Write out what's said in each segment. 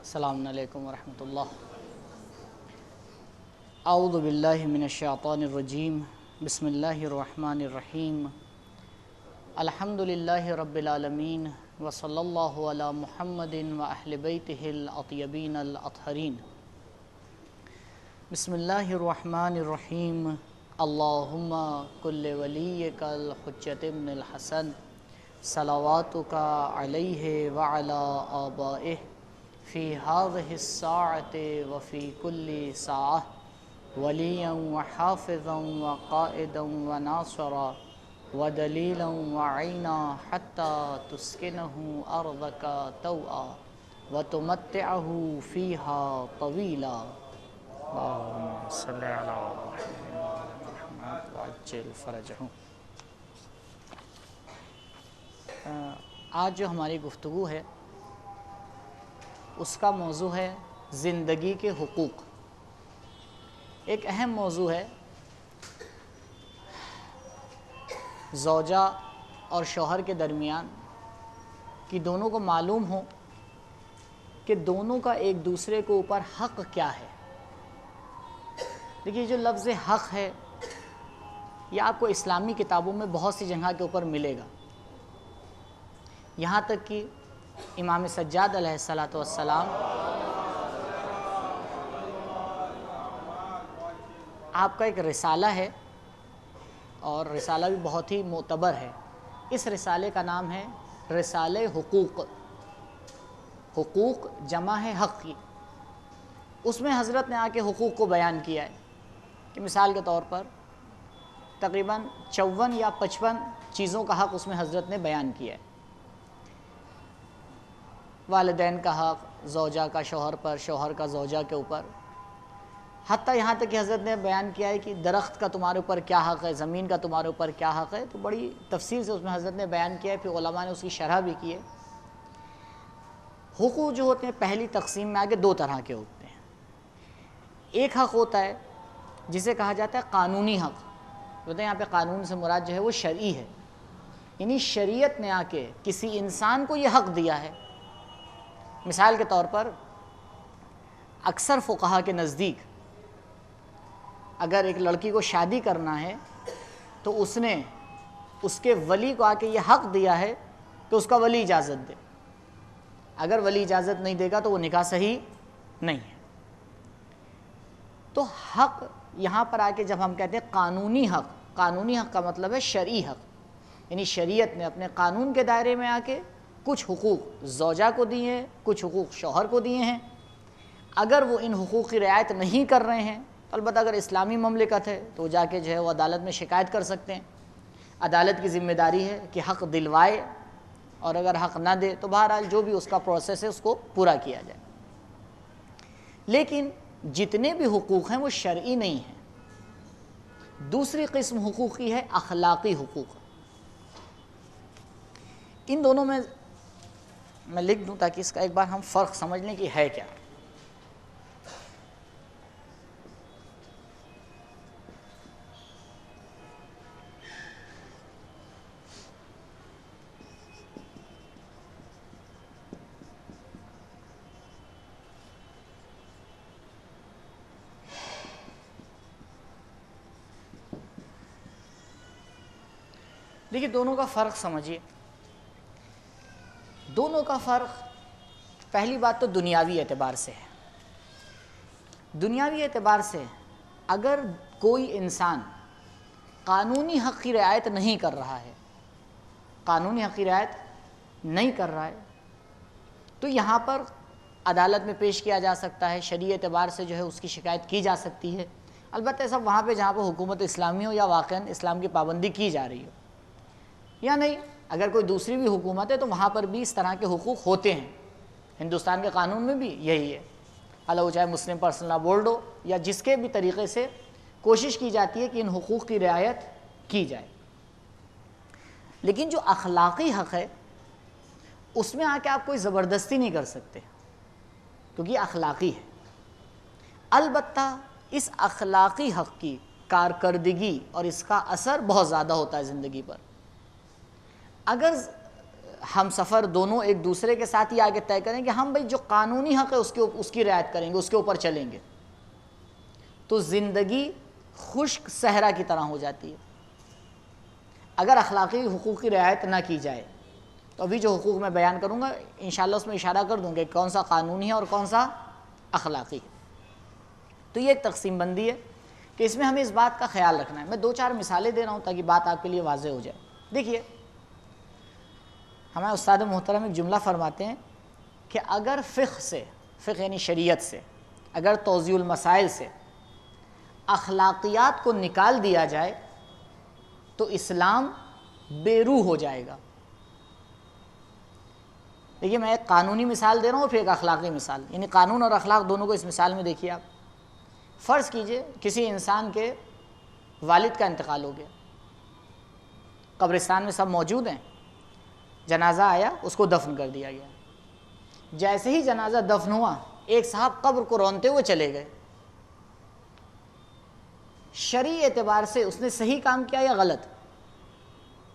السلام علیکم ورحمۃ اللہ۔ اعوذ باللہ من الشیطان الرجیم، بسم اللہ الرحمن الرحیم، الحمد للہ رب العالمین، وصلی اللہ علی محمد واہل بیتہ الاطیبین الاطہرین۔ بسم اللہ الرحمن الرحیم، اللہم کل ولیک الحجۃ ابن الحسن صلواتک علیہ وعلی آبائہ فی هذه الساعة وفی کل ساعة ولیا وحافظا وقائدا وناصرا ودلیلا وعینا حتی تسکنہ ارضک طوعا وتمتعہ فیہا طویلا۔ اللہم صلی علی محمد وعجل فرجہ۔ آج جو ہماری گفتگو ہے اس کا موضوع ہے زندگی کے حقوق۔ ایک اہم موضوع ہے، زوجہ اور شوہر کے درمیان کہ دونوں کو معلوم ہو کہ دونوں کا ایک دوسرے کے اوپر حق کیا ہے۔ دیکھیے، جو لفظ حق ہے یہ آپ کو اسلامی کتابوں میں بہت سی جگہ کے اوپر ملے گا، یہاں تک کہ امام سجاد علیہ السلام آپ کا ایک رسالہ ہے، اور رسالہ بھی بہت ہی معتبر ہے۔ اس رسالے کا نام ہے رسالہ حقوق۔ حقوق جمع ہے حق کی۔ اس میں حضرت نے آ کے حقوق کو بیان کیا ہے کہ مثال کے طور پر تقریباً 54 یا 55 چیزوں کا حق اس میں حضرت نے بیان کیا ہے۔ والدین کا حق، زوجہ کا شوہر پر، شوہر کا زوجہ کے اوپر، حتیٰ یہاں تک کہ حضرت نے بیان کیا ہے کہ درخت کا تمہارے اوپر کیا حق ہے، زمین کا تمہارے اوپر کیا حق ہے۔ تو بڑی تفصیل سے اس میں حضرت نے بیان کیا ہے، پھر علماء نے اس کی شرح بھی کی ہے۔ حقوق جو ہوتے ہیں پہلی تقسیم میں آگے دو طرح کے ہوتے ہیں۔ ایک حق ہوتا ہے جسے کہا جاتا ہے قانونی حق۔ ہوتا ہے یہاں پہ قانون سے مراد جو ہے وہ شرعی ہے، یعنی شریعت نے آ کے کسی انسان کو یہ حق دیا ہے۔ مثال کے طور پر اکثر فقہا کے نزدیک اگر ایک لڑکی کو شادی کرنا ہے تو اس نے اس کے ولی کو آ کے یہ حق دیا ہے کہ اس کا ولی اجازت دے۔ اگر ولی اجازت نہیں دے گا تو وہ نکاح صحیح نہیں ہے۔ تو حق یہاں پر آ کے جب ہم کہتے ہیں قانونی حق، قانونی حق کا مطلب ہے شرعی حق، یعنی شریعت نے اپنے قانون کے دائرے میں آ کے کچھ حقوق زوجہ کو دیے ہیں، کچھ حقوق شوہر کو دیے ہیں۔ اگر وہ ان حقوق کی رعایت نہیں کر رہے ہیں، البتہ اگر اسلامی مملکت ہے تو جا کے جو ہے وہ عدالت میں شکایت کر سکتے ہیں۔ عدالت کی ذمہ داری ہے کہ حق دلوائے، اور اگر حق نہ دے تو بہرحال جو بھی اس کا پروسیس ہے اس کو پورا کیا جائے۔ لیکن جتنے بھی حقوق ہیں وہ شرعی نہیں ہیں۔ دوسری قسم حقوق کی ہے اخلاقی حقوق۔ ان دونوں میں لکھ دوں تاکہ اس کا ایک بار ہم فرق سمجھ لیں کہ ہے کیا۔ دیکھیے، دونوں کا فرق سمجھیے۔ دونوں کا فرق پہلی بات تو دنیاوی اعتبار سے ہے۔ دنیاوی اعتبار سے اگر کوئی انسان قانونی حق کی رعایت نہیں کر رہا ہے، قانونی حق کی رعایت نہیں کر رہا ہے، تو یہاں پر عدالت میں پیش کیا جا سکتا ہے، شرعی اعتبار سے جو ہے اس کی شکایت کی جا سکتی ہے۔ البتہ سب وہاں پہ جہاں پہ حکومت اسلامی ہو یا واقعاً اسلام کی پابندی کی جا رہی ہو، یا نہیں اگر کوئی دوسری بھی حکومت ہے تو وہاں پر بھی اس طرح کے حقوق ہوتے ہیں۔ ہندوستان کے قانون میں بھی یہی ہے، اللہ چاہے مسلم پرسنل لا بورڈ ہو یا جس کے بھی طریقے سے کوشش کی جاتی ہے کہ ان حقوق کی رعایت کی جائے۔ لیکن جو اخلاقی حق ہے اس میں آ کے آپ کوئی زبردستی نہیں کر سکتے، کیونکہ اخلاقی ہے۔ البتہ اس اخلاقی حق کی کارکردگی اور اس کا اثر بہت زیادہ ہوتا ہے زندگی پر۔ اگر ہم سفر دونوں ایک دوسرے کے ساتھ یہ آگے طے کریں کہ ہم بھائی جو قانونی حق ہے اس کی رعایت کریں گے، اس کے اوپر چلیں گے، تو زندگی خشک صحرا کی طرح ہو جاتی ہے۔ اگر اخلاقی حقوق کی رعایت نہ کی جائے تو ابھی جو حقوق میں بیان کروں گا انشاءاللہ اس میں اشارہ کر دوں گا کہ کون سا قانونی ہے اور کون سا اخلاقی ہے۔ تو یہ ایک تقسیم بندی ہے کہ اس میں ہمیں اس بات کا خیال رکھنا ہے۔ میں 2-4 مثالیں دے رہا ہوں تاکہ بات آپ کے لیے واضح ہو جائے۔ دیکھیے، ہمارے استاد محترم ایک جملہ فرماتے ہیں کہ اگر فقہ یعنی شریعت سے، اگر توضیح المسائل سے اخلاقیات کو نکال دیا جائے تو اسلام بے روح ہو جائے گا۔ دیکھیے، میں ایک قانونی مثال دے رہا ہوں پھر ایک اخلاقی مثال، یعنی قانون اور اخلاق دونوں کو اس مثال میں دیکھیے۔ آپ فرض کیجئے کسی انسان کے والد کا انتقال ہو گیا، قبرستان میں سب موجود ہیں، جنازہ آیا، اس کو دفن کر دیا گیا۔ جیسے ہی جنازہ دفن ہوا، ایک صاحب قبر کو رونتے ہوئے چلے گئے۔ شرعی اعتبار سے اس نے صحیح کام کیا یا غلط؟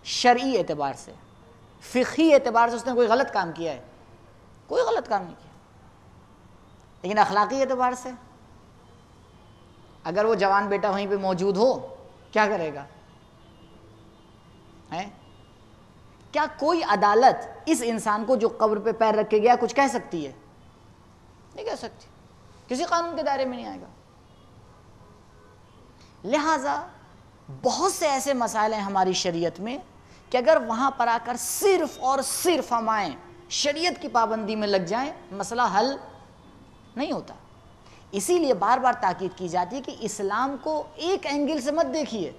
شرعی اعتبار سے، فقہی اعتبار سے اس نے کوئی غلط کام کیا ہے؟ کوئی غلط کام نہیں کیا۔ لیکن اخلاقی اعتبار سے اگر وہ جوان بیٹا وہیں پہ موجود ہو، کیا کرے گا؟ کیا کوئی عدالت اس انسان کو جو قبر پہ پیر رکھ کے گیا کچھ کہہ سکتی ہے؟ نہیں کہہ سکتی، کسی قانون کے دائرے میں نہیں آئے گا۔ لہٰذا بہت سے ایسے مسائل ہیں ہماری شریعت میں کہ اگر وہاں پر آ کر صرف اور صرف ہم آئیں، شریعت کی پابندی میں لگ جائیں، مسئلہ حل نہیں ہوتا۔ اسی لیے بار بار تاکید کی جاتی ہے کہ اسلام کو ایک اینگل سے مت دیکھیے،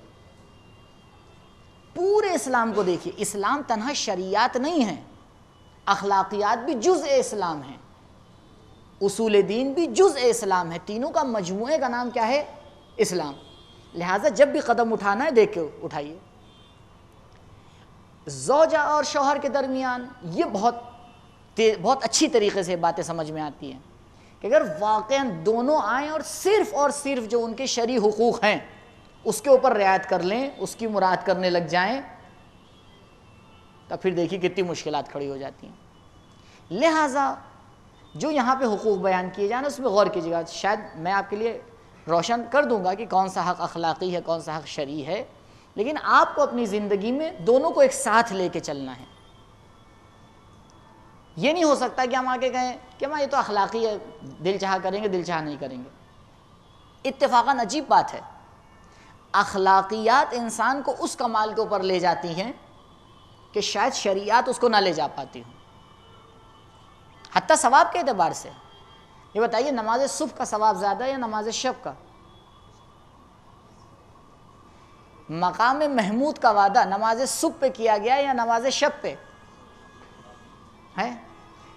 پورے اسلام کو دیکھیے۔ اسلام تنہا شریعت نہیں ہے، اخلاقیات بھی جزء اسلام ہیں، اصول دین بھی جزء اسلام ہے، تینوں کا مجموعے کا نام کیا ہے؟ اسلام۔ لہٰذا جب بھی قدم اٹھانا ہے دیکھ کے اٹھائیے۔ زوجہ اور شوہر کے درمیان یہ بہت اچھی طریقے سے باتیں سمجھ میں آتی ہیں کہ اگر واقعاً دونوں آئیں اور صرف جو ان کے شرعی حقوق ہیں اس کے اوپر رعایت کر لیں، اس کی مراعات کرنے لگ جائیں، تو پھر دیکھیے کتنی مشکلات کھڑی ہو جاتی ہیں۔ لہٰذا جو یہاں پہ حقوق بیان کیے جائیں اس میں غور کیجیے گا۔ شاید میں آپ کے لیے روشن کر دوں گا کہ کون سا حق اخلاقی ہے، کون سا حق شرعی ہے، لیکن آپ کو اپنی زندگی میں دونوں کو ایک ساتھ لے کے چلنا ہے۔ یہ نہیں ہو سکتا کہ ہم آگے کہیں کہ یہ تو اخلاقی ہے، دل چاہا کریں گے، دل چاہا نہیں کریں گے۔ اتفاقاً عجیب بات ہے، اخلاقیات انسان کو اس کمال کے اوپر لے جاتی ہیں کہ شاید شریعت اس کو نہ لے جا پاتی ہوں، حتیٰ ثواب کے اعتبار سے۔ یہ بتائیے، نماز صبح کا ثواب زیادہ ہے یا نماز شب کا؟ مقام محمود کا وعدہ نماز صبح پہ کیا گیا یا نماز شب پہ ہے؟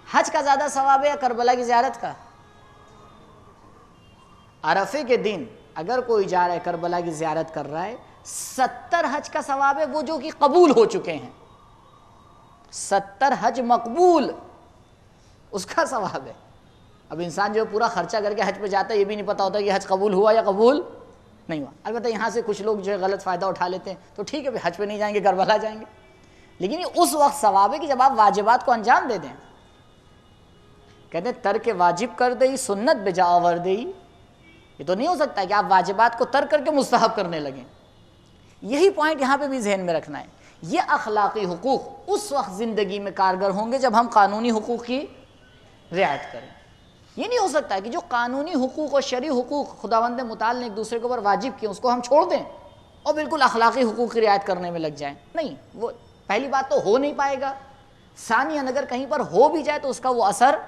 حج کا زیادہ ثواب ہے یا کربلا کی زیارت کا؟ عرفے کے دن اگر کوئی جا رہا ہے کربلا کی زیارت کر رہا ہے، 70 حج کا ثواب ہے، وہ جو کہ قبول ہو چکے ہیں، 70 حج مقبول، اس کا ثواب ہے۔ اب انسان جو پورا خرچہ کر کے حج پہ جاتا ہے یہ بھی نہیں پتا ہوتا کہ حج قبول ہوا یا قبول نہیں ہوا۔ البتہ یہاں سے کچھ لوگ جو ہے غلط فائدہ اٹھا لیتے ہیں، تو ٹھیک ہے حج پہ نہیں جائیں گے، کربلا جائیں گے، لیکن یہ اس وقت ثواب ہے کہ جب آپ واجبات کو انجام دے دیں۔ کہتے ہیں ترک واجب کر دئی سنت بجا آور دئی۔ یہ تو نہیں ہو سکتا کہ آپ واجبات کو ترک کر کے مستحب کرنے لگیں۔ یہی پوائنٹ یہاں پہ بھی ذہن میں رکھنا ہے۔ یہ اخلاقی حقوق اس وقت زندگی میں کارگر ہوں گے جب ہم قانونی حقوق کی رعایت کریں۔ یہ نہیں ہو سکتا کہ جو قانونی حقوق اور شرعی حقوق خداوند متعال نے ایک دوسرے کے اوپر واجب کیے اس کو ہم چھوڑ دیں اور بالکل اخلاقی حقوق کی رعایت کرنے میں لگ جائیں۔ نہیں، وہ پہلی بات تو ہو نہیں پائے گا، ثانیاً اگر کہیں پر ہو بھی جائے تو اس کا وہ اثر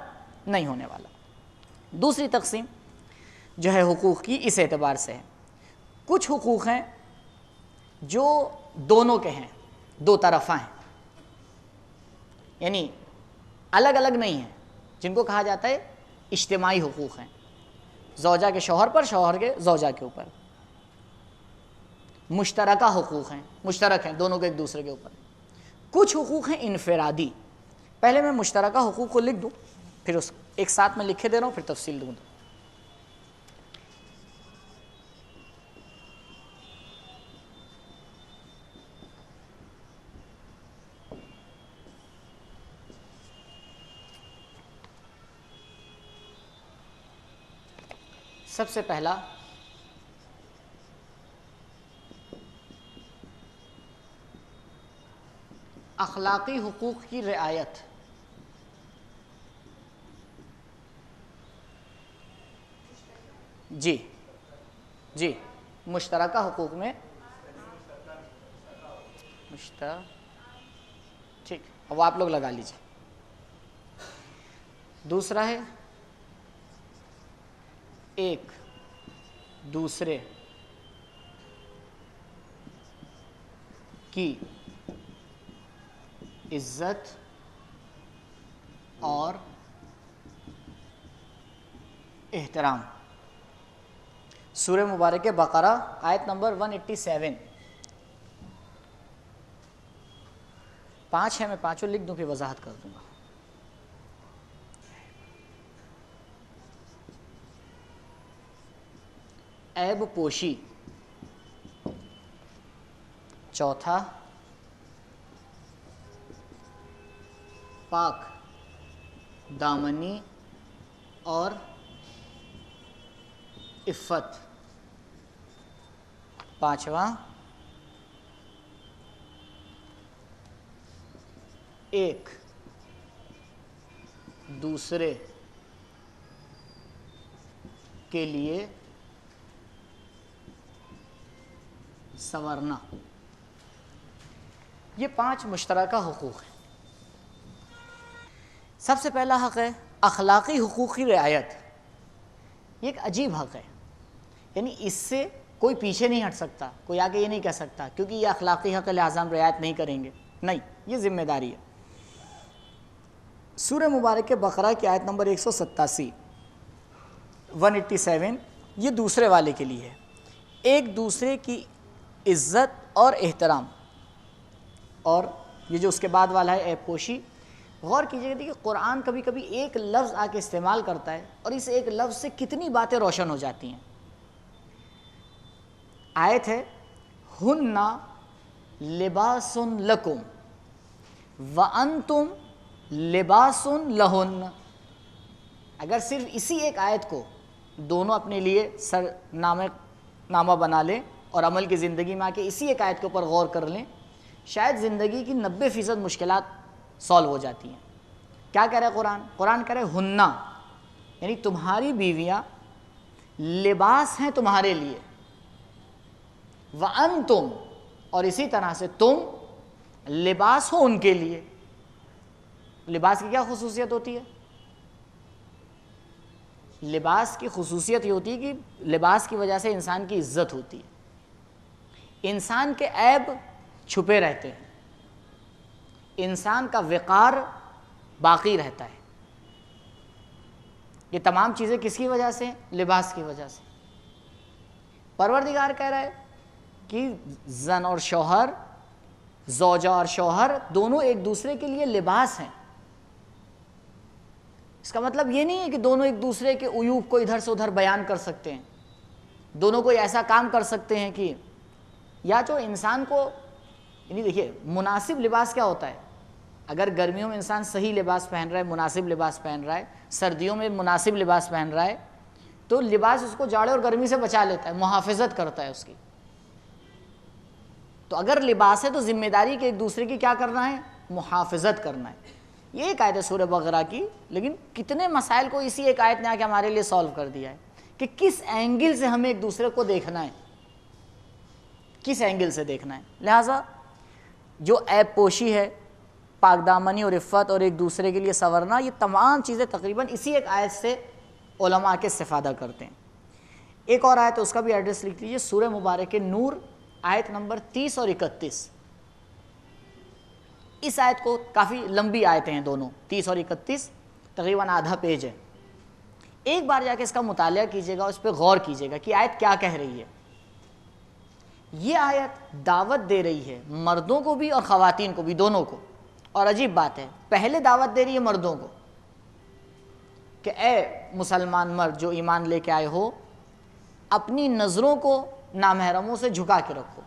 نہیں ہونے والا۔ دوسری تقسیم جو ہے حقوق کی اس اعتبار سے ہے، کچھ حقوق ہیں جو دونوں کے ہیں، دو طرفہ ہیں، یعنی الگ الگ نہیں ہیں، جن کو کہا جاتا ہے اجتماعی حقوق ہیں، زوجہ کے شوہر پر، شوہر کے زوجہ کے اوپر۔ مشترکہ حقوق ہیں، مشترک ہیں دونوں کے ایک دوسرے کے اوپر۔ کچھ حقوق ہیں انفرادی۔ پہلے میں مشترکہ حقوق کو لکھ دوں، پھر اس ایک ساتھ میں لکھے دے رہا ہوں، پھر تفصیل دوں۔ سب سے پہلا اخلاقی حقوق کی رعایت. جی جی مشترکہ حقوق میں ٹھیک، اب آپ لوگ لگا لیجیے. دوسرا ہے ایک دوسرے کی عزت اور احترام. سورہ مبارک بقرہ آیت نمبر 187. 5 ہے، میں پانچوں لکھ دوں پھر وضاحت کر دوں گا. عیب پوشی. چوتھا پاک دامنی اور عفت. پانچواں ایک دوسرے کے لیے سنورنا. یہ 5 مشترکہ حقوق ہیں. سب سے پہلا حق ہے اخلاقی حقوق کی رعایت. یہ ایک عجیب حق ہے، یعنی اس سے کوئی پیچھے نہیں ہٹ سکتا، کوئی آگے یہ نہیں کہہ سکتا کیونکہ یہ اخلاقی حق لہٰذا ہم رعایت نہیں کریں گے. نہیں، یہ ذمہ داری ہے. سورہ مبارک بقرہ کی آیت نمبر 187 187 یہ دوسرے والے کے لیے ہے. ایک دوسرے کی عزت اور احترام. اور یہ جو اس کے بعد والا ہے عیب پوشی. غور کیجیے کہ قرآن کبھی کبھی ایک لفظ آ کے استعمال کرتا ہے اور اس ایک لفظ سے کتنی باتیں روشن ہو جاتی ہیں. آیت ہے ہن لباس لکم وانتم لباس لہن. اگر صرف اسی ایک آیت کو دونوں اپنے لیے نامہ بنا لیں اور عمل کی زندگی میں آ کے اسی ایک آیت کے اوپر غور کر لیں، شاید زندگی کی 90% مشکلات سالو ہو جاتی ہیں. کیا کہہ رہا ہے قرآن؟ قرآن کہہ رہا ہے ہننا، یعنی تمہاری بیویاں لباس ہیں تمہارے لیے، وَأَنْتُمْ اور اسی طرح سے تم لباس ہو ان کے لیے. لباس کی کیا خصوصیت ہوتی ہے؟ لباس کی خصوصیت یہ ہوتی ہے کہ لباس کی وجہ سے انسان کی عزت ہوتی ہے، انسان کے عیب چھپے رہتے ہیں، انسان کا وقار باقی رہتا ہے. یہ تمام چیزیں کس کی وجہ سے؟ لباس کی وجہ سے. پروردگار کہہ رہا ہے کہ زن اور شوہر، زوجہ اور شوہر دونوں ایک دوسرے کے لیے لباس ہیں. اس کا مطلب یہ نہیں ہے کہ دونوں ایک دوسرے کے عیوب کو ادھر سے ادھر بیان کر سکتے ہیں، دونوں کوئی ایسا کام کر سکتے ہیں کہ یا جو انسان کو، یعنی دیکھیے مناسب لباس کیا ہوتا ہے؟ اگر گرمیوں میں انسان صحیح لباس پہن رہا ہے، مناسب لباس پہن رہا ہے، سردیوں میں مناسب لباس پہن رہا ہے، تو لباس اس کو جاڑے اور گرمی سے بچا لیتا ہے، محافظت کرتا ہے اس کی. تو اگر لباس ہے تو ذمہ داری کہ ایک دوسرے کی کیا کرنا ہے؟ محافظت کرنا ہے. یہ ایک آیت ہے سورہ بقرہ کی، لیکن کتنے مسائل کو اسی ایک آیت نے آ کے ہمارے لیے سالو کر دیا ہے کہ کس اینگل سے ہمیں ایک دوسرے کو دیکھنا ہے، کس اینگل سے دیکھنا ہے. لہٰذا جو عیب پوشی ہے، پاک دامنی اور عفت اور ایک دوسرے کے لیے سنورنا، یہ تمام چیزیں تقریباً اسی ایک آیت سے علماء کے استفادہ کرتے ہیں. ایک اور آیت ہے، اس کا بھی ایڈریس لکھ لیجیے. سورہ مبارک نور آیت نمبر 30 اور 31. اس آیت کو کافی لمبی آیتیں ہیں دونوں، 30 اور 31، تقریباً آدھا پیج ہے. ایک بار جا کے اس کا مطالعہ کیجیے گا، اس پہ غور کیجیے گا کہ آیت کیا کہہ رہی ہے. یہ آیت دعوت دے رہی ہے مردوں کو بھی اور خواتین کو بھی، دونوں کو. اور عجیب بات ہے، پہلے دعوت دے رہی ہے مردوں کو کہ اے مسلمان مرد جو ایمان لے کے آئے ہو، اپنی نظروں کو نامحرموں سے جھکا کے رکھو.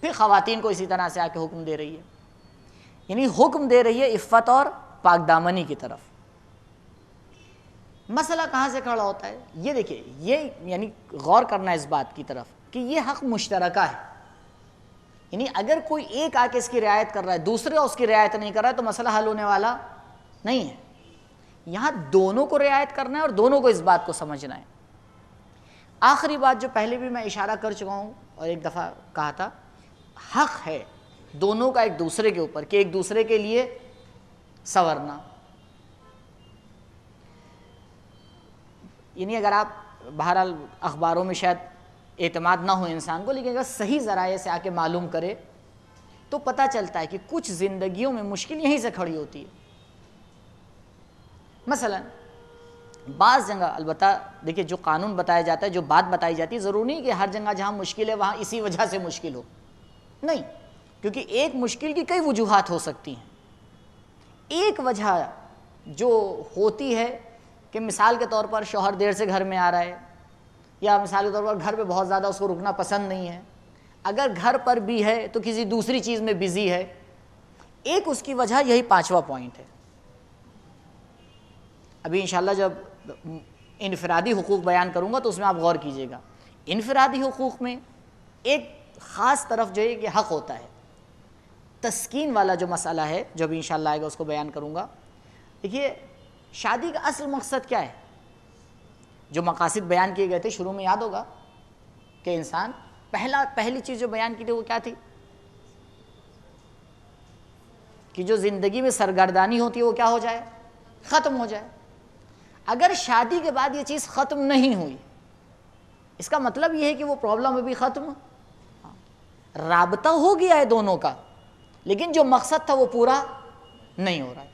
پھر خواتین کو اسی طرح سے آ کے حکم دے رہی ہے، یعنی حکم دے رہی ہے عفت اور پاک دامنی کی طرف. مسئلہ کہاں سے کھڑا ہوتا ہے؟ یہ دیکھیے، یہ یعنی غور کرنا اس بات کی طرف کہ یہ حق مشترکہ ہے، یعنی اگر کوئی ایک آ کے اس کی رعایت کر رہا ہے، دوسرا اس کی رعایت نہیں کر رہا ہے تو مسئلہ حل ہونے والا نہیں ہے۔ یہاں دونوں کو رعایت کرنا ہے اور دونوں کو اس بات کو سمجھنا ہے۔ آخری بات جو پہلے بھی میں اشارہ کر چکا ہوں اور ایک دفعہ کہا تھا، حق ہے دونوں کا ایک دوسرے کے اوپر کہ ایک دوسرے کے لیے سنورنا، یعنی اگر آپ بہرحال اخباروں میں شاید اعتماد نہ ہو انسان کو، لیکن اگر صحیح ذرائع سے آ کے معلوم کرے تو پتہ چلتا ہے کہ کچھ زندگیوں میں مشکل یہیں سے کھڑی ہوتی ہے۔ مثلا بعض جگہ، البتہ دیکھیے جو قانون بتایا جاتا ہے، جو بات بتائی جاتی ہے، ضروری نہیں کہ ہر جگہ جہاں مشکل ہے وہاں اسی وجہ سے مشکل ہو، نہیں، کیونکہ ایک مشکل کی کئی وجوہات ہو سکتی ہیں۔ ایک وجہ جو ہوتی ہے کہ مثال کے طور پر شوہر دیر سے گھر میں آ رہا ہے، یا مثال کے طور پر گھر پہ بہت زیادہ اس کو رکنا پسند نہیں ہے، اگر گھر پر بھی ہے تو کسی دوسری چیز میں بزی ہے، ایک اس کی وجہ یہی 5واں پوائنٹ ہے۔ ابھی انشاءاللہ جب انفرادی حقوق بیان کروں گا تو اس میں آپ غور کیجئے گا۔ انفرادی حقوق میں ایک خاص طرف جو ہے کہ حق ہوتا ہے، تسکین والا جو مسئلہ ہے جو بھی انشاءاللہ آئے گا اس کو بیان کروں گا۔ دیکھیے شادی کا اصل مقصد کیا ہے؟ جو مقاصد بیان کیے گئے تھے شروع میں یاد ہوگا کہ انسان پہلی چیز جو بیان کی تھی وہ کیا تھی؟ کہ جو زندگی میں سرگردانی ہوتی ہے وہ کیا ہو جائے؟ ختم ہو جائے۔ اگر شادی کے بعد یہ چیز ختم نہیں ہوئی، اس کا مطلب یہ ہے کہ وہ پرابلم ابھی ختم، رابطہ ہو گیا ہے دونوں کا، لیکن جو مقصد تھا وہ پورا نہیں ہو رہا ہے،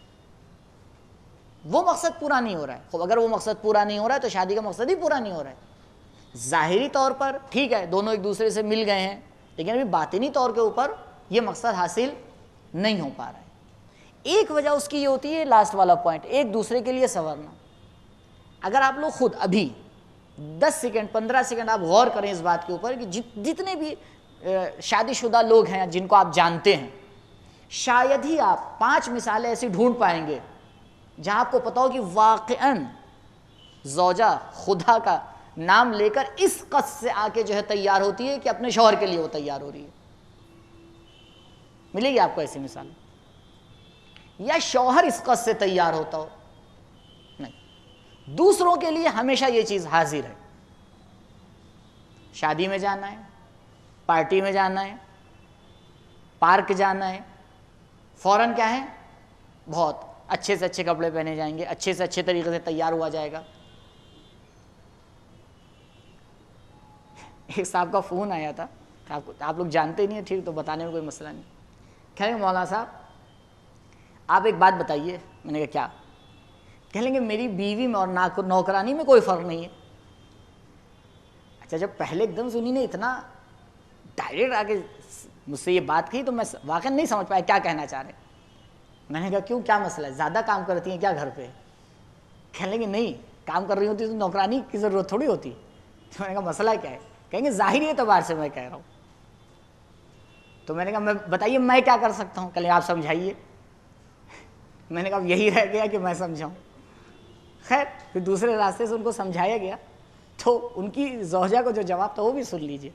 وہ مقصد پورا نہیں ہو رہا ہے۔ خب اگر وہ مقصد پورا نہیں ہو رہا ہے تو شادی کا مقصد ہی پورا نہیں ہو رہا ہے۔ ظاہری طور پر ٹھیک ہے دونوں ایک دوسرے سے مل گئے ہیں، لیکن ابھی باطنی طور کے اوپر یہ مقصد حاصل نہیں ہو پا رہا ہے۔ ایک وجہ اس کی یہ ہوتی ہے، لاسٹ والا پوائنٹ، ایک دوسرے کے لیے سنورنا۔ اگر آپ لوگ خود ابھی 10 سیکنڈ 15 سیکنڈ آپ غور کریں اس بات کے اوپر کہ جتنے بھی شادی شدہ لوگ ہیں جن کو آپ جانتے ہیں، شاید ہی آپ 5 مثالیں ایسی ڈھونڈ پائیں گے جہاں آپ کو پتا ہو کہ واقعاً زوجہ خدا کا نام لے کر اس قصد سے آ کے جو ہے تیار ہوتی ہے کہ اپنے شوہر کے لیے وہ تیار ہو رہی ہے۔ ملے گی آپ کو ایسی مثال؟ یا شوہر اس قصد سے تیار ہوتا ہو؟ نہیں، دوسروں کے لیے ہمیشہ یہ چیز حاضر ہے۔ شادی میں جانا ہے، پارٹی میں جانا ہے، پارک جانا ہے، فوراً کیا ہے؟ بہت اچھے سے اچھے کپڑے پہنے جائیں گے، اچھے سے اچھے طریقے سے تیار ہوا جائے گا۔ ایک صاحب کا فون آیا تھا، آپ لوگ جانتے نہیں ہیں، ٹھیک تو بتانے میں کوئی مسئلہ نہیں۔ کہیں گے مولانا صاحب آپ ایک بات بتائیے۔ میں نے کہا کیا؟ کہہ لیں گے میری بیوی میں اور نوکرانی میں کوئی فرق نہیں ہے۔ اچھا، جب پہلے ایک دم سے انہیں نے اتنا ڈائریکٹ آ کے مجھ سے یہ بات کہی تو میں واقعا نہیں سمجھ پایا کیا کہنا چاہ رہے ہیں۔ میں نے کہا کیوں، کیا مسئلہ ہے؟ زیادہ کام کرتی ہیں کیا گھر پہ؟ کہنے لگے نہیں، کام کر رہی ہوتی تو نوکرانی کی ضرورت تھوڑی ہوتی۔ تو میں نے کہا مسئلہ کیا ہے؟ کہیں گے ظاہری اعتبار سے میں کہہ رہا ہوں۔ تو میں نے کہا میں بتائیے میں کیا کر سکتا ہوں؟ کہلیں آپ سمجھائیے۔ میں نے کہا یہی رہ گیا کہ میں سمجھاؤں۔ خیر پھر دوسرے راستے سے ان کو سمجھایا گیا تو ان کی زوجہ کو جو جواب تھا وہ بھی سن لیجئے۔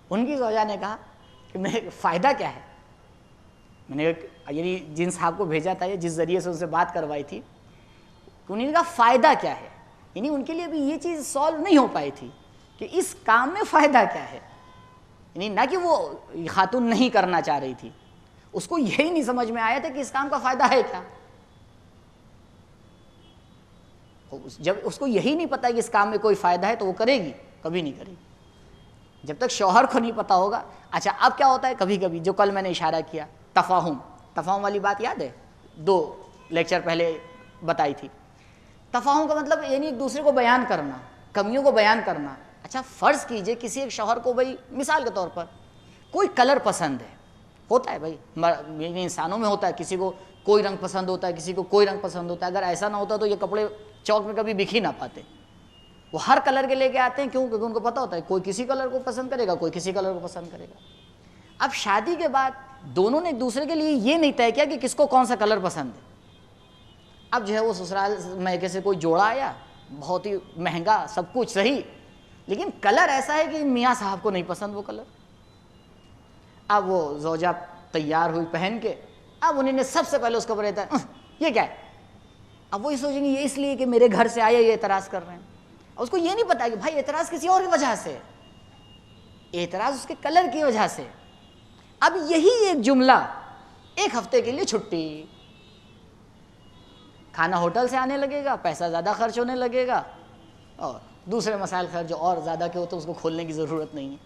ان کی زوجہ نے کہا کہ میں فائدہ کیا ہے؟ میں نے یعنی جن صاحب کو بھیجا تھا، جس ذریعے سے ان سے بات کروائی تھی، انہوں نے کہا فائدہ کیا ہے؟ یعنی ان کے لیے بھی یہ چیز سالو نہیں ہو پائی تھی کہ اس کام میں فائدہ کیا ہے۔ یعنی نہ کہ وہ خاتون نہیں کرنا چاہ رہی تھی، اس کو یہی نہیں سمجھ میں آیا تھا کہ اس کام کا فائدہ ہے کیا۔ جب اس کو یہی نہیں پتا کہ اس کام میں کوئی فائدہ ہے تو وہ کرے گی؟ کبھی نہیں کرے گی جب تک شوہر کو نہیں پتا ہوگا۔ اچھا اب کیا ہوتا ہے کبھی کبھی، جو کل میں نے اشارہ کیا، تفاہم والی بات یاد ہے؟ 2 لیکچر پہلے بتائی تھی۔ تفاہم کا مطلب یعنی ایک دوسرے کو بیان کرنا، کمیوں کو بیان کرنا۔ اچھا فرض کیجئے کسی ایک شوہر کو بھائی مثال کے طور پر کوئی کلر پسند ہے، ہوتا ہے بھائی انسانوں میں ہوتا ہے، کسی کو کوئی رنگ پسند ہوتا ہے، کسی کو کوئی رنگ پسند ہوتا ہے۔ اگر ایسا نہ ہوتا تو یہ کپڑے چوک میں کبھی بک ہی نہ پاتے۔ وہ ہر کلر کے لے کے آتے ہیں، کیوں؟ کیونکہ ان کو پتہ ہوتا ہے کوئی کسی کلر کو پسند کرے گا، کوئی کسی کلر کو پسند کرے گا۔ اب شادی کے بعد دونوں نے ایک دوسرے کے لیے یہ نہیں طے کیا کہ کس کو کون سا کلر پسند ہے۔ اب جو ہے وہ سسرال میکے سے کوئی جوڑا آیا, بہت ہی مہنگا, سب کچھ صحیح, لیکن کلر ایسا ہے کہ میاں صاحب کو نہیں پسند وہ کلر. اب وہ زوجہ تیار ہوئی پہن کے, اب انہوں نے سب سے پہلے اس کو رہتا ہے یہ کیا ہے. اب وہ یہ سوچیں گے یہ اس لیے کہ میرے گھر سے آئے, یہ اعتراض کر رہے ہیں. اس کو یہ نہیں پتا کہ بھائی اعتراض کسی اور کی وجہ سے, اعتراض اس کے کلر کی وجہ سے. اب یہی ایک جملہ ایک ہفتے کے لیے چھٹی, کھانا ہوٹل سے آنے لگے گا, پیسہ زیادہ خرچ ہونے لگے گا, اور دوسرے مسائل خرچ جو اور زیادہ کے ہوتے ہیں اس کو کھولنے کی ضرورت نہیں ہے.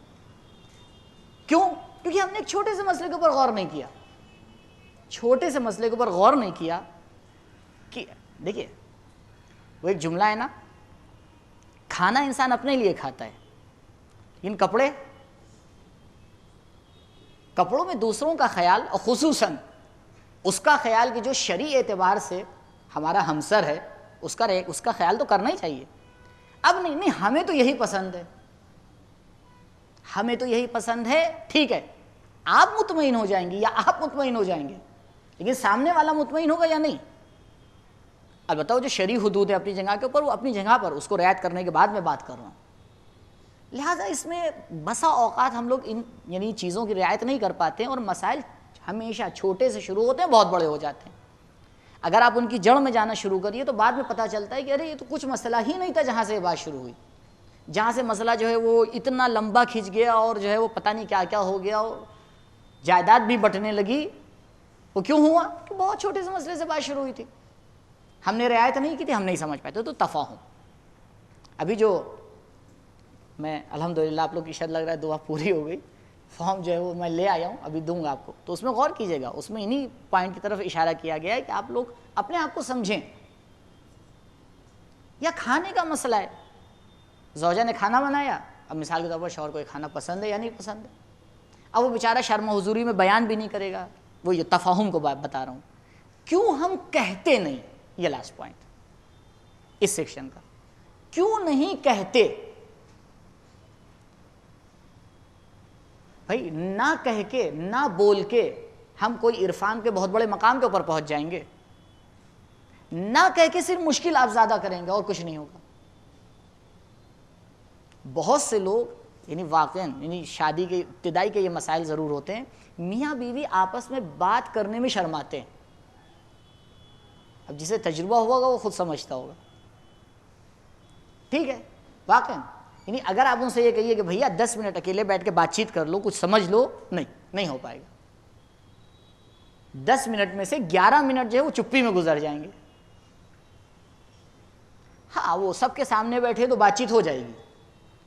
کیوں؟ کیونکہ ہم نے ایک چھوٹے سے مسئلے کے اوپر غور نہیں کیا. چھوٹے سے مسئلے کے اوپر غور نہیں کیا کہ دیکھیے وہ ایک جملہ ہے نا, کھانا انسان اپنے لیے کھاتا ہے, لیکن کپڑوں میں دوسروں کا خیال, اور خصوصاً اس کا خیال کہ جو شرعی اعتبار سے ہمارا ہمسر ہے, اس کا خیال تو کرنا ہی چاہیے. اب نہیں ہمیں تو یہی پسند ہے, ہمیں تو یہی پسند ہے, ٹھیک ہے آپ مطمئن ہو جائیں گے یا آپ مطمئن ہو جائیں گے, لیکن سامنے والا مطمئن ہوگا یا نہیں. البتہ وہ جو شرعی حدود ہے اپنی جگہ کے اوپر, وہ اپنی جگہ پر, اس کو رعایت کرنے کے بعد میں بات کر رہا ہوں. لہٰذا اس میں بسا اوقات ہم لوگ ان یعنی چیزوں کی رعایت نہیں کر پاتے ہیں, اور مسائل ہمیشہ چھوٹے سے شروع ہوتے ہیں, بہت بڑے ہو جاتے ہیں. اگر آپ ان کی جڑ میں جانا شروع کریے تو بعد میں پتہ چلتا ہے کہ ارے یہ تو کچھ مسئلہ ہی نہیں تھا جہاں سے یہ بات شروع ہوئی, جہاں سے مسئلہ جو ہے وہ اتنا لمبا کھنچ گیا, اور جو ہے وہ پتہ نہیں کیا کیا ہو گیا, اور جائیداد بھی بٹنے لگی. وہ کیوں ہوا؟ کہ بہت چھوٹے سے مسئلے سے بات شروع ہوئی تھی, ہم نے رعایت نہیں کی تھی, ہم نہیں سمجھ پاتے. تو تفاہم. ابھی جو میں الحمدللہ آپ لوگ کی شاید لگ رہا ہے دعا پوری ہو گئی, فارم جو ہے وہ میں لے آیا ہوں, ابھی دوں گا آپ کو, تو اس میں غور کیجیے گا. اس میں انہی پوائنٹ کی طرف اشارہ کیا گیا ہے کہ آپ لوگ اپنے آپ کو سمجھیں. یا کھانے کا مسئلہ ہے, زوجہ نے کھانا بنایا, اب مثال کے طور پر شوہر کو یہ کھانا پسند ہے یا نہیں پسند ہے, اب وہ بیچارہ شرم و حضوری میں بیان بھی نہیں کرے گا. وہ یہ تفاہم کو بتا رہا ہوں. کیوں ہم کہتے نہیں, یہ لاسٹ پوائنٹ اس سیکشن کا, کیوں نہیں کہتے؟ بھائی نہ کہہ کے, نہ بول کے ہم کوئی عرفان کے بہت بڑے مقام کے اوپر پہنچ جائیں گے, نہ کہہ کے صرف مشکل آپ زیادہ کریں گے, اور کچھ نہیں ہوگا. بہت سے لوگ یعنی واقعاً یعنی شادی کے ابتدائی کے یہ مسائل ضرور ہوتے ہیں, میاں بیوی آپس میں بات کرنے میں شرماتے ہیں. اب جسے تجربہ ہوگا وہ خود سمجھتا ہوگا, ٹھیک ہے. واقعاً یعنی اگر آپ ان سے یہ کہیے کہ بھیا 10 منٹ اکیلے بیٹھ کے بات چیت کر لو, کچھ سمجھ لو, نہیں ہو پائے گا. 10 منٹ میں سے 11 منٹ جو ہے وہ چپی میں گزر جائیں گے. ہاں وہ سب کے سامنے بیٹھے تو بات چیت ہو جائے گی,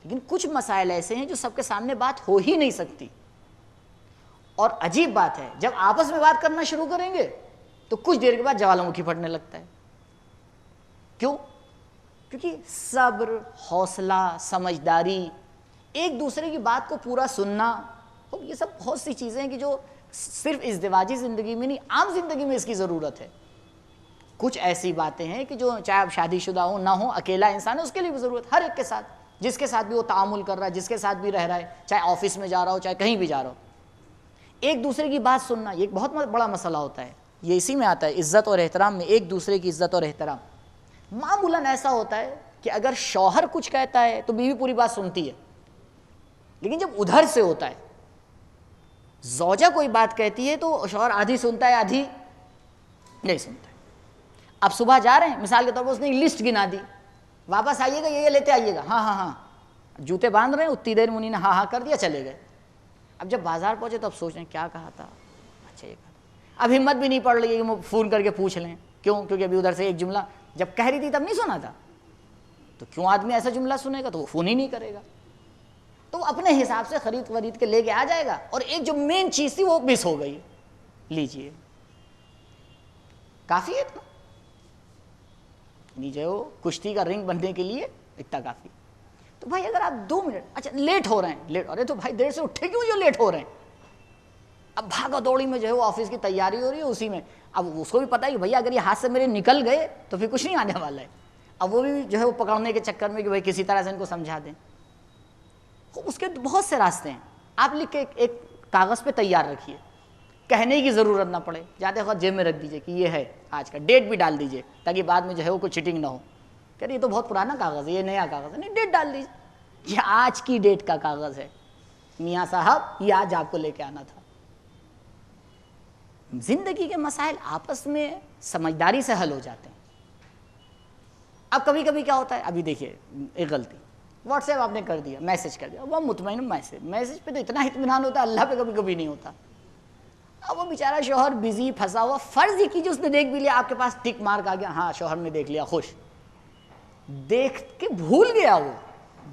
لیکن کچھ مسائل ایسے ہیں جو سب کے سامنے بات ہو ہی نہیں سکتی. اور عجیب بات ہے, جب آپس میں بات کرنا شروع کریں گے تو کچھ دیر کے بعد جوالا مکھی پھٹنے لگتا ہے. کیوں؟ کیونکہ صبر, حوصلہ, سمجھداری, ایک دوسرے کی بات کو پورا سننا, یہ سب بہت سی چیزیں ہیں کہ جو صرف ازدواجی زندگی میں نہیں, عام زندگی میں اس کی ضرورت ہے. کچھ ایسی باتیں ہیں کہ جو چاہے آپ شادی شدہ ہو نہ ہو, اکیلا انسان ہے, اس کے لیے بھی ضرورت, ہر ایک کے ساتھ, جس کے ساتھ بھی وہ تعامل کر رہا ہے, جس کے ساتھ بھی رہ رہا ہے, چاہے آفس میں جا رہا ہو چاہے کہیں بھی جا رہا ہو, ایک دوسرے کی بات سننا یہ ایک بہت بڑا مسئلہ ہوتا ہے. یہ اسی میں آتا ہے عزت اور احترام میں, ایک دوسرے کی عزت اور احترام. معمولاً ایسا ہوتا ہے کہ اگر شوہر کچھ کہتا ہے تو بیوی پوری بات سنتی ہے, لیکن جب ادھر سے ہوتا ہے, زوجہ کوئی بات کہتی ہے تو شوہر آدھی سنتا ہے آدھی نہیں سنتا ہے. اب صبح جا رہے ہیں, مثال کے طور پر اس نے لسٹ گنا دی, واپس آئیے گا یہ لیتے آئیے گا, ہاں, جوتے باندھ رہے ہیں, اتنی دیر منی نے ہاں کر دیا, چلے گئے. اب جب بازار پہنچے تو اب سوچ رہے ہیں کیا کہا تھا, اچھا یہ کہا. اب ہمت بھی نہیں پڑ رہی ہے کہ وہ فون کر کے پوچھ لیں, کیوں؟ کیونکہ ابھی ادھر سے ایک جملہ جب کہہ رہی تھی تب نہیں سنا تھا, تو کیوں آدمی ایسا جملہ سنے گا, تو وہ فون ہی نہیں کرے گا, تو وہ اپنے حساب سے خرید کے لے کے آ جائے گا, اور ایک جو مین چیز تھی وہ مس ہو گئی. لیجئے کافی ہے اتنا, جو کشتی کا رنگ بننے کے لیے اتنا کافی. تو بھائی اگر آپ 2 منٹ, اچھا لیٹ ہو رہے ہیں, ارے تو بھائی دیر سے اٹھے کیوں جو لیٹ ہو رہے ہیں. اب بھاگا دوڑی میں جو ہے وہ آفس کی تیاری ہو رہی ہے, اسی میں اب اس کو بھی پتا ہے کہ بھیا اگر یہ ہاتھ سے میرے نکل گئے تو پھر کچھ نہیں آنے والا ہے. اب وہ بھی جو ہے وہ پکڑنے کے چکر میں کہ بھائی کسی طرح سے ان کو سمجھا دیں. اس کے بہت سے راستے ہیں, آپ لکھ کے ایک کاغذ پہ تیار رکھیے, کہنے کی ضرورت نہ پڑے، جاتے وقت جیب میں رکھ دیجئے کہ یہ ہے آج کا، ڈیٹ بھی ڈال دیجئے تاکہ بعد میں جو ہے وہ کوئی چیٹنگ نہ ہو، کہہ رہے یہ تو بہت پرانا کاغذ ہے، یہ نیا کاغذ ہے، نہیں ڈیٹ ڈال دیجئے، یہ آج کی ڈیٹ کا کاغذ ہے میاں صاحب، یہ آج آپ کو لے کے آنا تھا۔ زندگی کے مسائل آپس میں سمجھداری سے حل ہو جاتے ہیں۔ اب کبھی کبھی کیا ہوتا ہے، ابھی دیکھیے ایک غلطی، واٹس ایپ آپ نے کر دیا، میسج کر دیا، وہ مطمئن میسج پہ تو اتنا اطمینان ہوتا ہے، اللہ پہ کبھی کبھی نہیں ہوتا۔ اب وہ بیچارہ شوہر بزی پھنسا ہوا، فرض یہ کیجیے اس نے دیکھ بھی لیا، آپ کے پاس ٹک مارک آ گیا، ہاں شوہر نے دیکھ لیا، خوش، دیکھ کے بھول گیا، وہ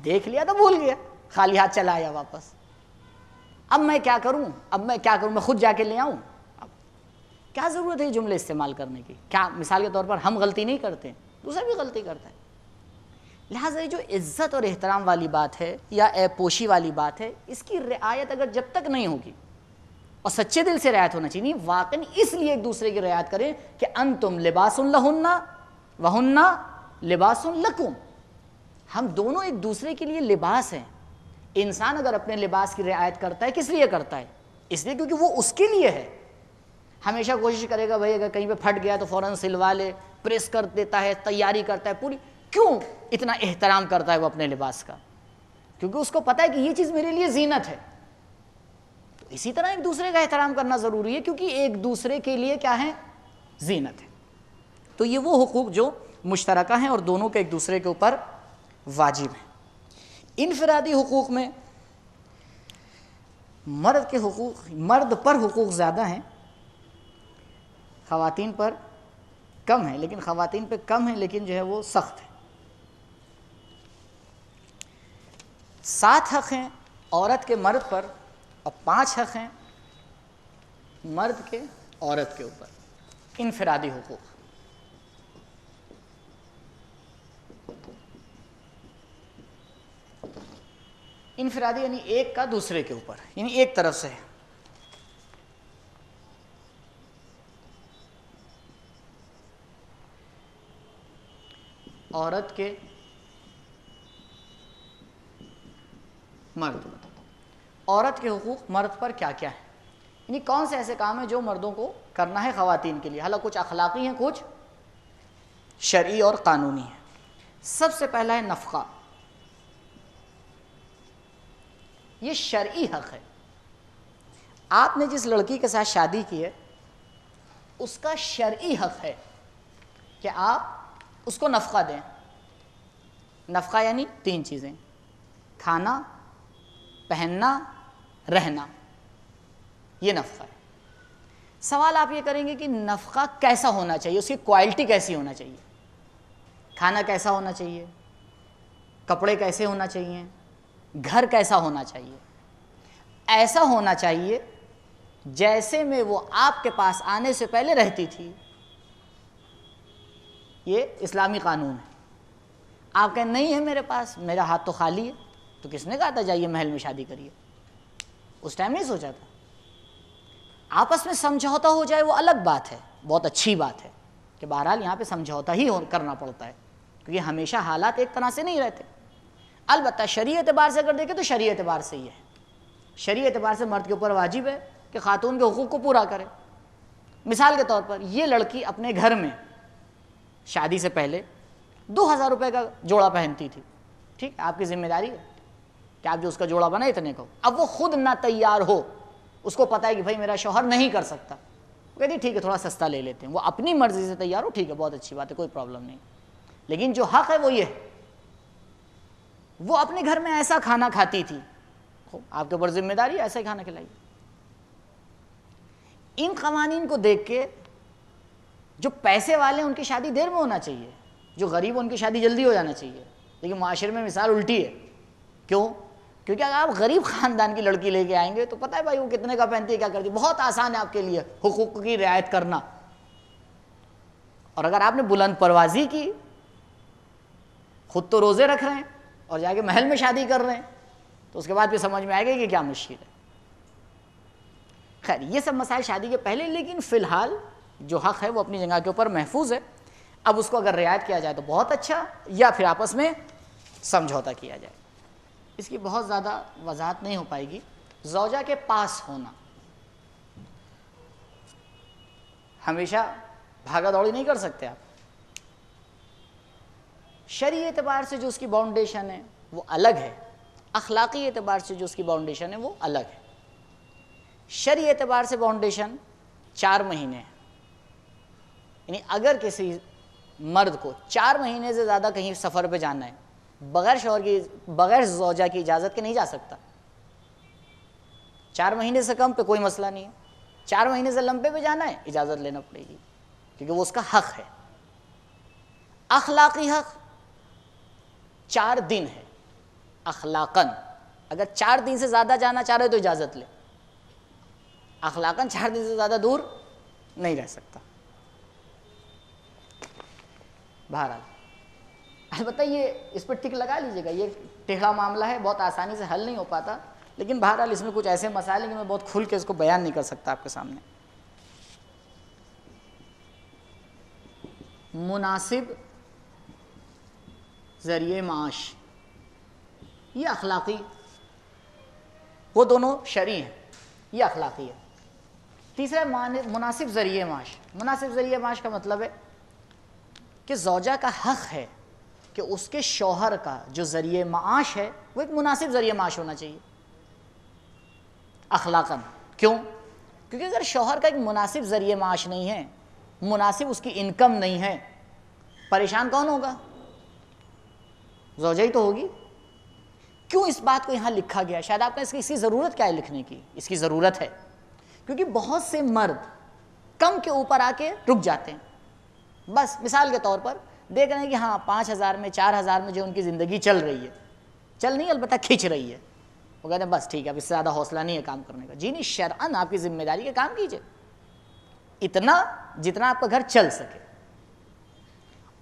دیکھ لیا تو بھول گیا، خالی ہاتھ چلا آیا واپس۔ اب میں کیا کروں، میں خود جا کے لے آؤں؟ اب کیا ضرورت ہے یہ جملے استعمال کرنے کی؟ کیا مثال کے طور پر ہم غلطی نہیں کرتے، دوسرا بھی غلطی کرتا ہے۔ لہٰذا یہ جو عزت اور احترام والی بات ہے یا عیب پوشی والی بات ہے، اس کی رعایت اگر جب تک نہیں ہوگی، اور سچے دل سے رعایت ہونا چاہیے، واقعی اس لیے ایک دوسرے کی رعایت کریں کہ انتم لباس لہن وہن لباس لکم، ہم دونوں ایک دوسرے کے لیے لباس ہیں۔ انسان اگر اپنے لباس کی رعایت کرتا ہے، کس لیے کرتا ہے؟ اس لیے کیونکہ وہ اس کے لیے ہے، ہمیشہ کوشش کرے گا بھائی اگر کہیں پہ پھٹ گیا تو فوراً سلوا لے، پریس کر دیتا ہے، تیاری کرتا ہے پوری۔ کیوں اتنا احترام کرتا ہے وہ اپنے لباس کا؟ کیونکہ اس کو پتہ ہے کہ یہ چیز میرے لیے زینت ہے۔ تو اسی طرح ایک دوسرے کا احترام کرنا ضروری ہے، کیونکہ ایک دوسرے کے لیے کیا ہے؟ زینت ہے۔ تو یہ وہ حقوق جو مشترکہ ہیں اور دونوں کے ایک دوسرے کے اوپر واجب ہیں۔ انفرادی حقوق میں مرد پر حقوق زیادہ ہیں، خواتین پر کم ہیں، لیکن خواتین پہ کم ہیں لیکن جو ہے وہ سخت ہے۔ 7 حق ہیں عورت کے مرد پر، اور 5 حق ہیں مرد کے عورت کے اوپر، انفرادی حقوق۔ انفرادی یعنی ایک کا دوسرے کے اوپر، یعنی ایک طرف سے ہے۔ عورت کے مرد، عورت کے حقوق مرد پر کیا کیا ہے، یعنی کون سے ایسے کام ہیں جو مردوں کو کرنا ہے خواتین کے لیے، حالانکہ کچھ اخلاقی ہیں، کچھ شرعی اور قانونی ہیں۔ سب سے پہلا ہے نفقہ، یہ شرعی حق ہے۔ آپ نے جس لڑکی کے ساتھ شادی کی ہے اس کا شرعی حق ہے کہ آپ اس کو نفقہ دیں۔ نفقہ یعنی 3 چیزیں، کھانا، پہننا، رہنا، یہ نفقہ ہے۔ سوال آپ یہ کریں گے کہ نفقہ کیسا ہونا چاہیے، اس کی کوالٹی کیسی ہونا چاہیے، کھانا کیسا ہونا چاہیے، کپڑے کیسے ہونا چاہیے، گھر کیسا ہونا چاہیے؟ ایسا ہونا چاہیے جیسے میں وہ آپ کے پاس آنے سے پہلے رہتی تھی۔ یہ اسلامی قانون ہے۔ آپ کہیں نہیں ہے میرے پاس، میرا ہاتھ تو خالی ہے، تو کس نے کہا تھا جائیے محل میں شادی کریے؟ اس ٹائم نہیں سوچا تھا۔ آپس میں سمجھوتا ہو جائے وہ الگ بات ہے، بہت اچھی بات ہے کہ بہرحال یہاں پہ سمجھوتا ہی کرنا پڑتا ہے، کیونکہ ہمیشہ حالات ایک طرح سے نہیں رہتے۔ البتہ شرعی اعتبار سے اگر دیکھیں تو شرعی اعتبار سے ہی ہے، شرعی اعتبار سے مرد کے اوپر واجب ہے کہ خاتون کے حقوق کو پورا کرے۔ مثال کے طور پر یہ لڑکی اپنے گھر میں شادی سے پہلے 2000 روپے کا جوڑا پہنتی تھی، ٹھیک ہے، آپ کی ذمہ داری ہے کہ آپ جو اس کا جوڑا بنا اتنے کا ہو۔ اب وہ خود نہ تیار ہو، اس کو پتہ ہے کہ بھائی میرا شوہر نہیں کر سکتا، وہ کہتی ٹھیک ہے تھوڑا سستا لے لیتے ہیں، وہ اپنی مرضی سے تیار ہو، ٹھیک ہے بہت اچھی بات ہے، کوئی پرابلم نہیں۔ لیکن جو حق ہے وہ یہ ہے، وہ اپنے گھر میں ایسا کھانا کھاتی تھی، آپ کے اوپر ذمہ داری ہے ایسا ہی کھانا کھلائیے۔ ان قوانین کو دیکھ کے جو پیسے والے ہیں ان کی شادی دیر میں ہونا چاہیے، جو غریب ہیں ان کی شادی جلدی ہو جانا چاہیے، لیکن معاشرے میں مثال الٹی ہے۔ کیوں؟ کیونکہ اگر آپ غریب خاندان کی لڑکی لے کے آئیں گے تو پتہ ہے بھائی وہ کتنے کا پہنتی ہے، کیا کرتی ہے، بہت آسان ہے آپ کے لیے حقوق کی رعایت کرنا۔ اور اگر آپ نے بلند پروازی کی، خود تو روزے رکھ رہے ہیں اور جا کے محل میں شادی کر رہے ہیں، تو اس کے بعد پھر سمجھ میں آئے گا کہ کیا مشکل ہے۔ خیر یہ سب مسائل شادی کے پہلے، لیکن فی الحال جو حق ہے وہ اپنی جگہ کے اوپر محفوظ ہے۔ اب اس کو اگر رعایت کیا جائے تو بہت اچھا، یا پھر آپس میں سمجھوتا کیا جائے۔ اس کی بہت زیادہ وضاحت نہیں ہو پائے گی۔ زوجہ کے پاس ہونا، ہمیشہ بھاگا دوڑی نہیں کر سکتے آپ. شرعی اعتبار سے جو اس کی باؤنڈیشن ہے وہ الگ ہے، اخلاقی اعتبار سے جو اس کی باؤنڈیشن ہے وہ الگ ہے. شرعی اعتبار سے باؤنڈیشن 4 مہینے ہے، یعنی اگر کسی مرد کو 4 مہینے سے زیادہ کہیں سفر پہ جانا ہے بغیر شوہر کی، بغیر زوجہ کی اجازت کے نہیں جا سکتا. 4 مہینے سے کم پہ کوئی مسئلہ نہیں ہے، 4 مہینے سے لمبے پہ جانا ہے اجازت لینا پڑے گی کیونکہ وہ اس کا حق ہے. اخلاقی حق 4 دن ہے اخلاقاً، اگر 4 دن سے زیادہ جانا چاہ رہے تو اجازت لے، اخلاقاً 4 دن سے زیادہ دور نہیں رہ سکتا. بہرحال البتہ یہ اس پر ٹک لگا لیجیے گا، یہ ٹیڑھا معاملہ ہے، بہت آسانی سے حل نہیں ہو پاتا، لیکن بہرحال اس میں کچھ ایسے مسائل ہیں کہ میں بہت کھل کے اس کو بیان نہیں کر سکتا آپ کے سامنے. مناسب ذریعہ معاش یہ اخلاقی، وہ دونوں شرعی ہیں، یہ اخلاقی ہے. تیسرا مناسب ذریعہ معاش. مناسب ذریعہ معاش کا مطلب ہے کہ زوجہ کا حق ہے کہ اس کے شوہر کا جو ذریعہ معاش ہے وہ ایک مناسب ذریعہ معاش ہونا چاہیے اخلاقاً. کیوں؟ کیونکہ اگر شوہر کا ایک مناسب ذریعہ معاش نہیں ہے، مناسب اس کی انکم نہیں ہے، پریشان کون ہوگا؟ زوجہ ہی تو ہوگی. کیوں اس بات کو یہاں لکھا گیا؟ شاید آپ نے اس کی ضرورت کیا ہے لکھنے کی؟ اس کی ضرورت ہے کیونکہ بہت سے مرد کم کے اوپر آ کے رک جاتے ہیں. بس مثال کے طور پر دیکھ رہے ہیں کہ ہاں 5,000 میں 4,000 میں جو ان کی زندگی چل رہی ہے، چل نہیں البتہ کھنچ رہی ہے، وہ کہتے ہیں بس ٹھیک ہے اب اس سے زیادہ حوصلہ نہیں ہے کام کرنے کا. جی نہیں، شرعاً آپ کی ذمہ داری ہے کام کیجئے اتنا جتنا آپ کا گھر چل سکے،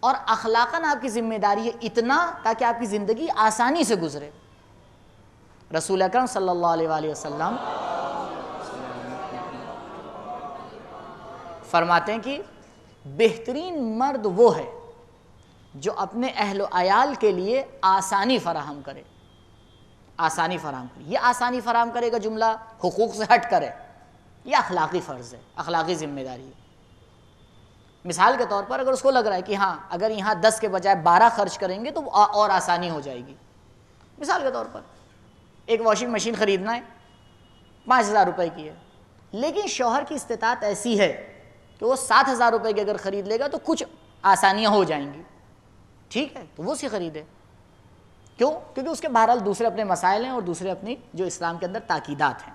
اور اخلاقاً آپ کی ذمہ داری ہے اتنا تاکہ آپ کی زندگی آسانی سے گزرے. رسول اکرم صلی اللہ علیہ وآلہ وسلم فرماتے ہیں کہ بہترین مرد وہ ہے جو اپنے اہل و عیال کے لیے آسانی فراہم کرے. آسانی فراہم کرے، یہ آسانی فراہم کرے گا جملہ حقوق سے ہٹ کرے، یہ اخلاقی فرض ہے، اخلاقی ذمہ داری ہے. مثال کے طور پر اگر اس کو لگ رہا ہے کہ ہاں اگر یہاں 10 کے بجائے 12 خرچ کریں گے تو اور آسانی ہو جائے گی. مثال کے طور پر ایک واشنگ مشین خریدنا ہے، 5,000 روپے کی ہے، لیکن شوہر کی استطاعت ایسی ہے کہ وہ 7,000 روپے کی اگر خرید لے گا تو کچھ آسانیاں ہو جائیں گی، ٹھیک ہے تو وہ اسی خریدے. کیوں؟ کیونکہ اس کے بہرحال دوسرے اپنے مسائل ہیں اور دوسرے اپنی جو اسلام کے اندر تاکیدات ہیں.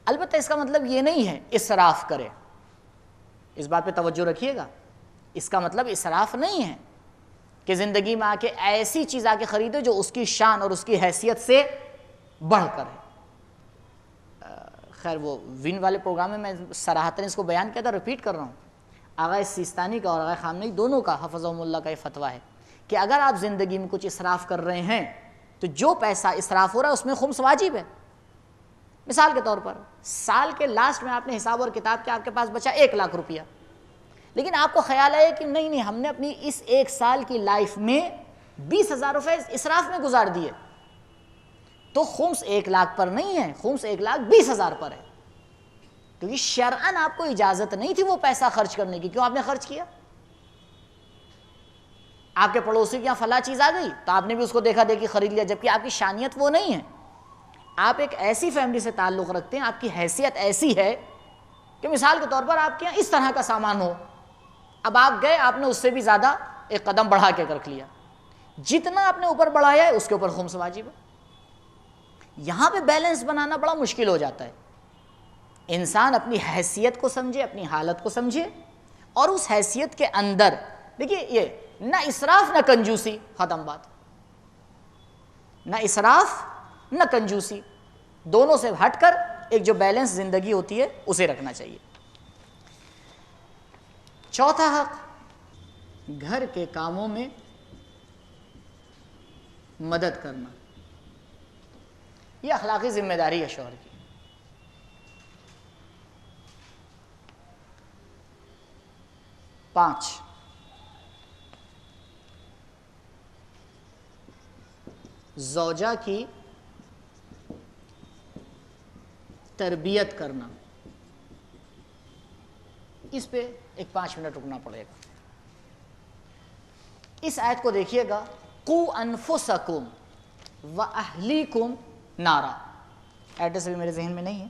البتہ اس کا مطلب یہ نہیں ہے اسراف کرے، اس بات پہ توجہ رکھیے گا. اس کا مطلب اسراف نہیں ہے کہ زندگی میں آ کے ایسی چیز آ کے خریدے جو اس کی شان اور اس کی حیثیت سے بڑھ کر ہے. خیر وہ وین والے پروگرام میں صراحتاً اس کو بیان کیا تھا، رپیٹ کر رہا ہوں. آغا سیستانی کا اور آغا خامنہئی دونوں کا حفظہم اللہ کا یہ فتویٰ ہے کہ اگر آپ زندگی میں کچھ اسراف کر رہے ہیں تو جو پیسہ اسراف ہو رہا ہے اس میں خمس واجب ہے. مثال کے طور پر سال کے لاسٹ میں آپ نے حساب اور کتاب کیا، آپ کے پاس بچا 1,00,000 روپیہ، لیکن آپ کو خیال آیا کہ نہیں ہم نے اپنی اس 1 سال کی لائف میں 20,000 روپے اسراف میں گزار دیے، تو خمس 1,00,000 پر نہیں ہے، خمس 1,20,000 پر ہے، کیونکہ شرعاً آپ کو اجازت نہیں تھی وہ پیسہ خرچ کرنے کی. کیوں آپ نے خرچ کیا؟ آپ کے پڑوسی کے یہاں فلاں چیز آ گئی تو آپ نے بھی اس کو دیکھا دیکھی خرید لیا، جبکہ آپ کی شانیت وہ نہیں ہے. آپ ایک ایسی فیملی سے تعلق رکھتے ہیں، آپ کی حیثیت ایسی ہے کہ مثال کے طور پر آپ کے یہاں اس طرح کا سامان ہو، اب آپ گئے آپ نے اس سے بھی زیادہ ایک قدم بڑھا کے رکھ لیا، جتنا آپ نے اوپر بڑھایا ہے اس کے اوپر خمس واجب ہے. یہاں پہ بیلنس بنانا بڑا مشکل ہو جاتا ہے. انسان اپنی حیثیت کو سمجھے، اپنی حالت کو سمجھے، اور اس حیثیت کے اندر دیکھیے یہ نہ اسراف نہ کنجوسی، ختم بات. نہ اسراف نہ کنجوسی، دونوں سے ہٹ کر ایک جو بیلنس زندگی ہوتی ہے اسے رکھنا چاہیے. چوتھا حق گھر کے کاموں میں مدد کرنا، یہ اخلاقی ذمہ داری ہے شوہر کی. 5 زوجہ کی تربیت کرنا، اس پہ ایک 5 منٹ رکنا پڑے گا. اس آیت کو دیکھیے گا, قو انفسکم واہلیکم نارا. ایڈریس بھی میرے ذہن میں نہیں ہے,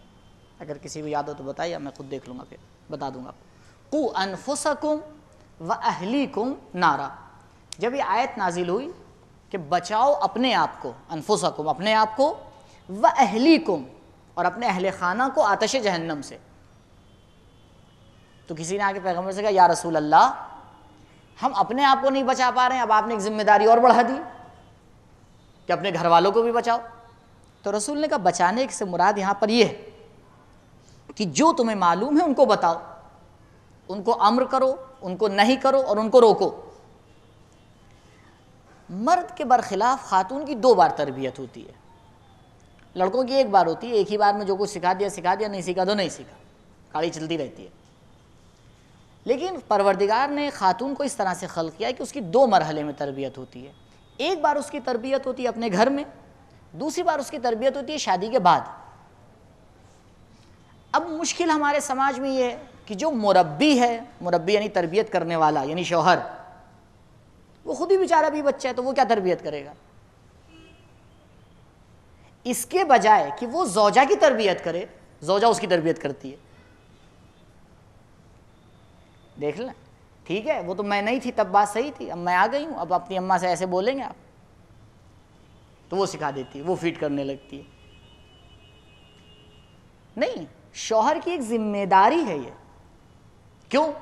اگر کسی کو یاد ہو تو بتائیے, میں خود دیکھ لوں گا, پھر بتا دوں گا. قو انفسکم واہلیکم نارا. جب یہ آیت نازل ہوئی کہ بچاؤ اپنے آپ کو, انفسکم اپنے آپ کو, واہلیکم اور اپنے اہل خانہ کو آتش جہنم سے, تو کسی نے آ کے پیغمبر سے کہا یا رسول اللہ ہم اپنے آپ کو نہیں بچا پا رہے ہیں, اب آپ نے ایک ذمہ داری اور بڑھا دی کہ اپنے گھر والوں کو بھی بچاؤ. تو رسول نے کہا بچانے سے مراد یہاں پر یہ ہے کہ جو تمہیں معلوم ہے ان کو بتاؤ, ان کو امر کرو, ان کو نہیں کرو اور ان کو روکو. مرد کے برخلاف خاتون کی 2 بار تربیت ہوتی ہے, لڑکوں کی 1 بار ہوتی ہے, ایک ہی بار میں جو کچھ سکھا دیا, نہیں سیکھا تو نہیں سیکھا, کاڑی چلتی رہتی ہے. لیکن پروردگار نے خاتون کو اس طرح سے خلق کیا ہے کہ اس کی 2 مرحلے میں تربیت ہوتی ہے. ایک بار اس کی تربیت ہوتی ہے اپنے گھر میں, دوسری بار اس کی تربیت ہوتی ہے شادی کے بعد. اب مشکل ہمارے سماج میں یہ ہے کہ جو مربی ہے, مربی یعنی تربیت کرنے والا یعنی شوہر, وہ خود ہی بیچارہ بھی بچہ ہے, تو وہ کیا تربیت کرے گا؟ اس کے بجائے کہ وہ زوجہ کی تربیت کرے, زوجہ اس کی تربیت کرتی ہے. دیکھ لیں, ٹھیک ہے وہ تو میں نہیں تھی تب بات صحیح تھی, اب میں آ گئی ہوں, اب اپنی اماں سے ایسے بولیں گے آپ, تو وہ سکھا دیتی ہے, وہ فیڈ کرنے لگتی ہے. نہیں, شوہر کی ایک ذمہ داری ہے یہ. کیوں؟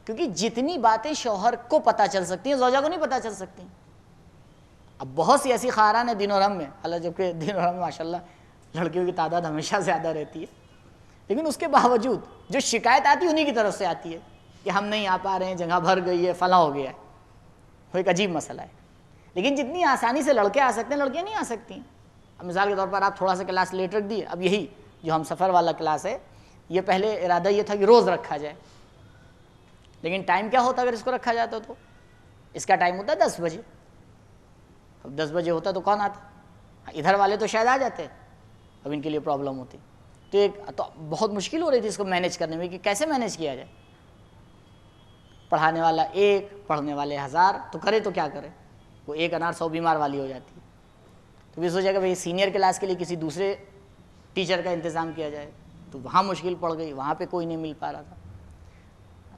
کیونکہ جتنی باتیں شوہر کو پتہ چل سکتی ہیں زوجہ کو نہیں پتہ چل سکتی. اب بہت سی ایسی خاران ہیں دین و رحم میں, اللہ جبکہ دین و رحم میں ماشاء اللہ لڑکیوں کی تعداد ہمیشہ زیادہ رہتی ہے, لیکن اس کے باوجود جو شکایت آتی ہے انہی کی طرف سے آتی ہے کہ ہم نہیں آ پا رہے ہیں, جگہ بھر گئی ہے, فلاں ہو گیا ہے. وہ ایک عجیب مسئلہ ہے. لیکن جتنی آسانی سے لڑکے آ سکتے ہیں لڑکیاں نہیں آ سکتی. اب مثال کے طور پر آپ تھوڑا سا کلاس لیٹ رکھ دیے, اب یہی جو ہم سفر والا کلاس ہے, یہ پہلے ارادہ یہ تھا کہ روز رکھا جائے, لیکن ٹائم کیا ہوتا اگر اس کو رکھا جاتا تو اس کا ٹائم ہوتا ہے 10 بجے. اب 10 بجے ہوتا تو کون آتا؟ ادھر والے تو شاید آ جاتے, اب ان کے لیے پرابلم ہوتی. تو بہت مشکل ہو رہی تھی اس کو مینیج کرنے میں کہ کیسے مینیج کیا جائے. پڑھانے والا 1, پڑھنے والے 1000, تو کرے تو کیا کرے, وہ 1 انار 100 بیمار والی ہو جاتی ہے. تو بھی سوچا کہ بھائی سینئر کلاس کے لیے کسی دوسرے ٹیچر کا انتظام کیا جائے, تو وہاں مشکل پڑ گئی, وہاں پہ کوئی نہیں مل پا رہا تھا.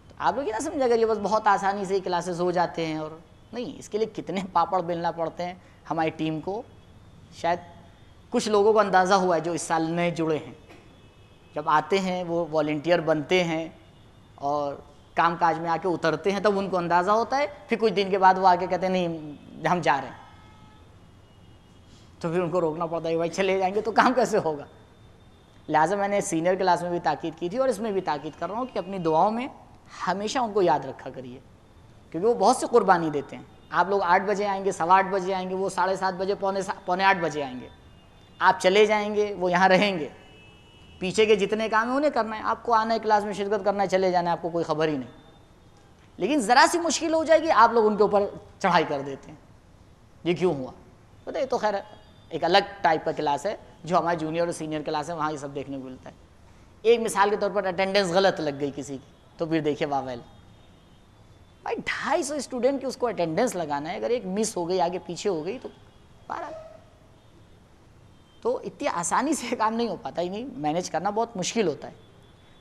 تو آپ لوگ یہ نہ سمجھا کریے بس بہت آسانی سے ہی کلاسز ہو جاتے ہیں, اور نہیں, اس کے لیے کتنے پاپڑ بیلنا پڑتے ہیں. ہماری ٹیم کو شاید کچھ لوگوں کو اندازہ ہوا ہے جو اس سال نئے جڑے ہیں, جب آتے ہیں وہ والنٹیئر بنتے ہیں اور کام کاج میں آ کے اترتے ہیں تب ان کو اندازہ ہوتا ہے. پھر کچھ دن کے بعد وہ آ کے کہتے ہیں نہیں ہم جا رہے ہیں, تو پھر ان کو روکنا پڑتا ہے کہ بھائی چلے جائیں گے تو کام کیسے ہوگا. لہٰذا میں نے سینئر کلاس میں بھی تاکید کی تھی اور اس میں بھی تاکید کر رہا ہوں کہ اپنی دعاؤں میں ہمیشہ ان کو یاد رکھا کریے, کیونکہ وہ بہت سی قربانی دیتے ہیں. آپ لوگ 8 بجے آئیں گے, 7:15 بجے آئیں گے, وہ 7:30 بجے, 7:45 بجے آئیں گے. آپ چلے جائیں گے, وہ یہاں رہیں گے, پیچھے کے جتنے کام ہیں انہیں کرنا ہے, آپ کو آنا ہے کلاس میں شرکت کرنا ہے, چلے جانا ہے, آپ کو کوئی خبر ہی نہیں. لیکن ذرا سی مشکل ہو جائے گی آپ لوگ ان کے اوپر چڑھائی کر دیتے ہیں, یہ کیوں ہوا. پتہ یہ تو خیر ایک الگ ٹائپ کا کلاس ہے, جو ہمارے جونیئر اور سینئر کلاس ہے وہاں یہ سب دیکھنے کو ملتا ہے. ایک مثال کے طور پر اٹینڈنس غلط لگ گئی کسی کی, تو پھر دیکھیے واویل, بھائی 250 اسٹوڈنٹ کی اس کو اٹینڈنس لگانا ہے, اگر ایک مس ہو گئی, آگے پیچھے ہو گئی, تو بہرحال تو اتنی آسانی سے کام نہیں ہو پاتا, ہی نہیں, مینیج کرنا بہت مشکل ہوتا ہے.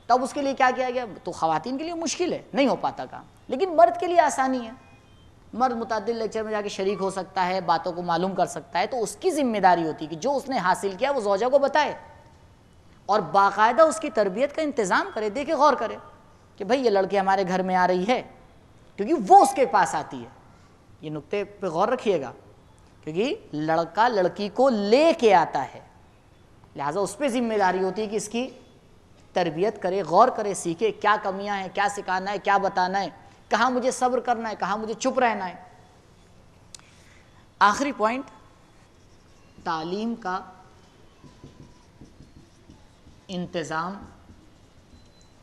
تب اس کے لیے کیا کیا گیا, تو خواتین کے لیے مشکل ہے, نہیں ہو پاتا کام, لیکن مرد کے لیے آسانی ہے. مرد متعدد لیکچر میں جا کے شریک ہو سکتا ہے, باتوں کو معلوم کر سکتا ہے, تو اس کی ذمہ داری ہوتی ہے کہ جو اس نے حاصل کیا وہ زوجہ کو بتائے اور باقاعدہ اس کی تربیت کا انتظام کرے. دیکھے, غور کرے کہ بھائی یہ لڑکی ہمارے گھر میں آ رہی ہے کیونکہ وہ اس کے پاس آتی ہے. یہ نقطے پہ غور رکھیے گا, کیونکہ لڑکا لڑکی کو لے کے آتا ہے, لہٰذا اس پہ ذمہ داری ہوتی ہے کہ اس کی تربیت کرے, غور کرے, سیکھے کیا کمیاں ہیں, کیا سکھانا ہے, کیا بتانا ہے, کہاں مجھے صبر کرنا ہے, کہاں مجھے چپ رہنا ہے. آخری پوائنٹ, تعلیم کا انتظام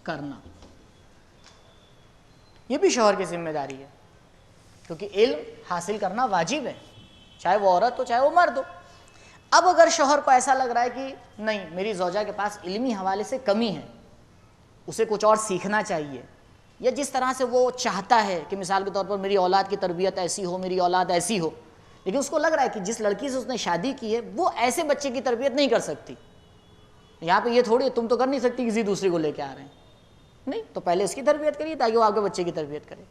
کرنا. یہ بھی شوہر کی ذمہ داری ہے, کیونکہ علم حاصل کرنا واجب ہے, چاہے وہ عورت ہو چاہے وہ مرد ہو. اب اگر شوہر کو ایسا لگ رہا ہے کہ نہیں میری زوجہ کے پاس علمی حوالے سے کمی ہے, اسے کچھ اور سیکھنا چاہیے, یا جس طرح سے وہ چاہتا ہے کہ مثال کے طور پر میری اولاد کی تربیت ایسی ہو، میری اولاد ایسی ہو، لیکن اس کو لگ رہا ہے کہ جس لڑکی سے اس نے شادی کی ہے وہ ایسے بچے کی تربیت نہیں کر سکتی. یہاں پہ یہ تھوڑی تم تو کر نہیں سکتی، کسی دوسری کو لے کے آ رہے ہیں. نہیں، تو پہلے اس کی تربیت کریے تاکہ وہ آپ کے بچے کی تربیت کرے.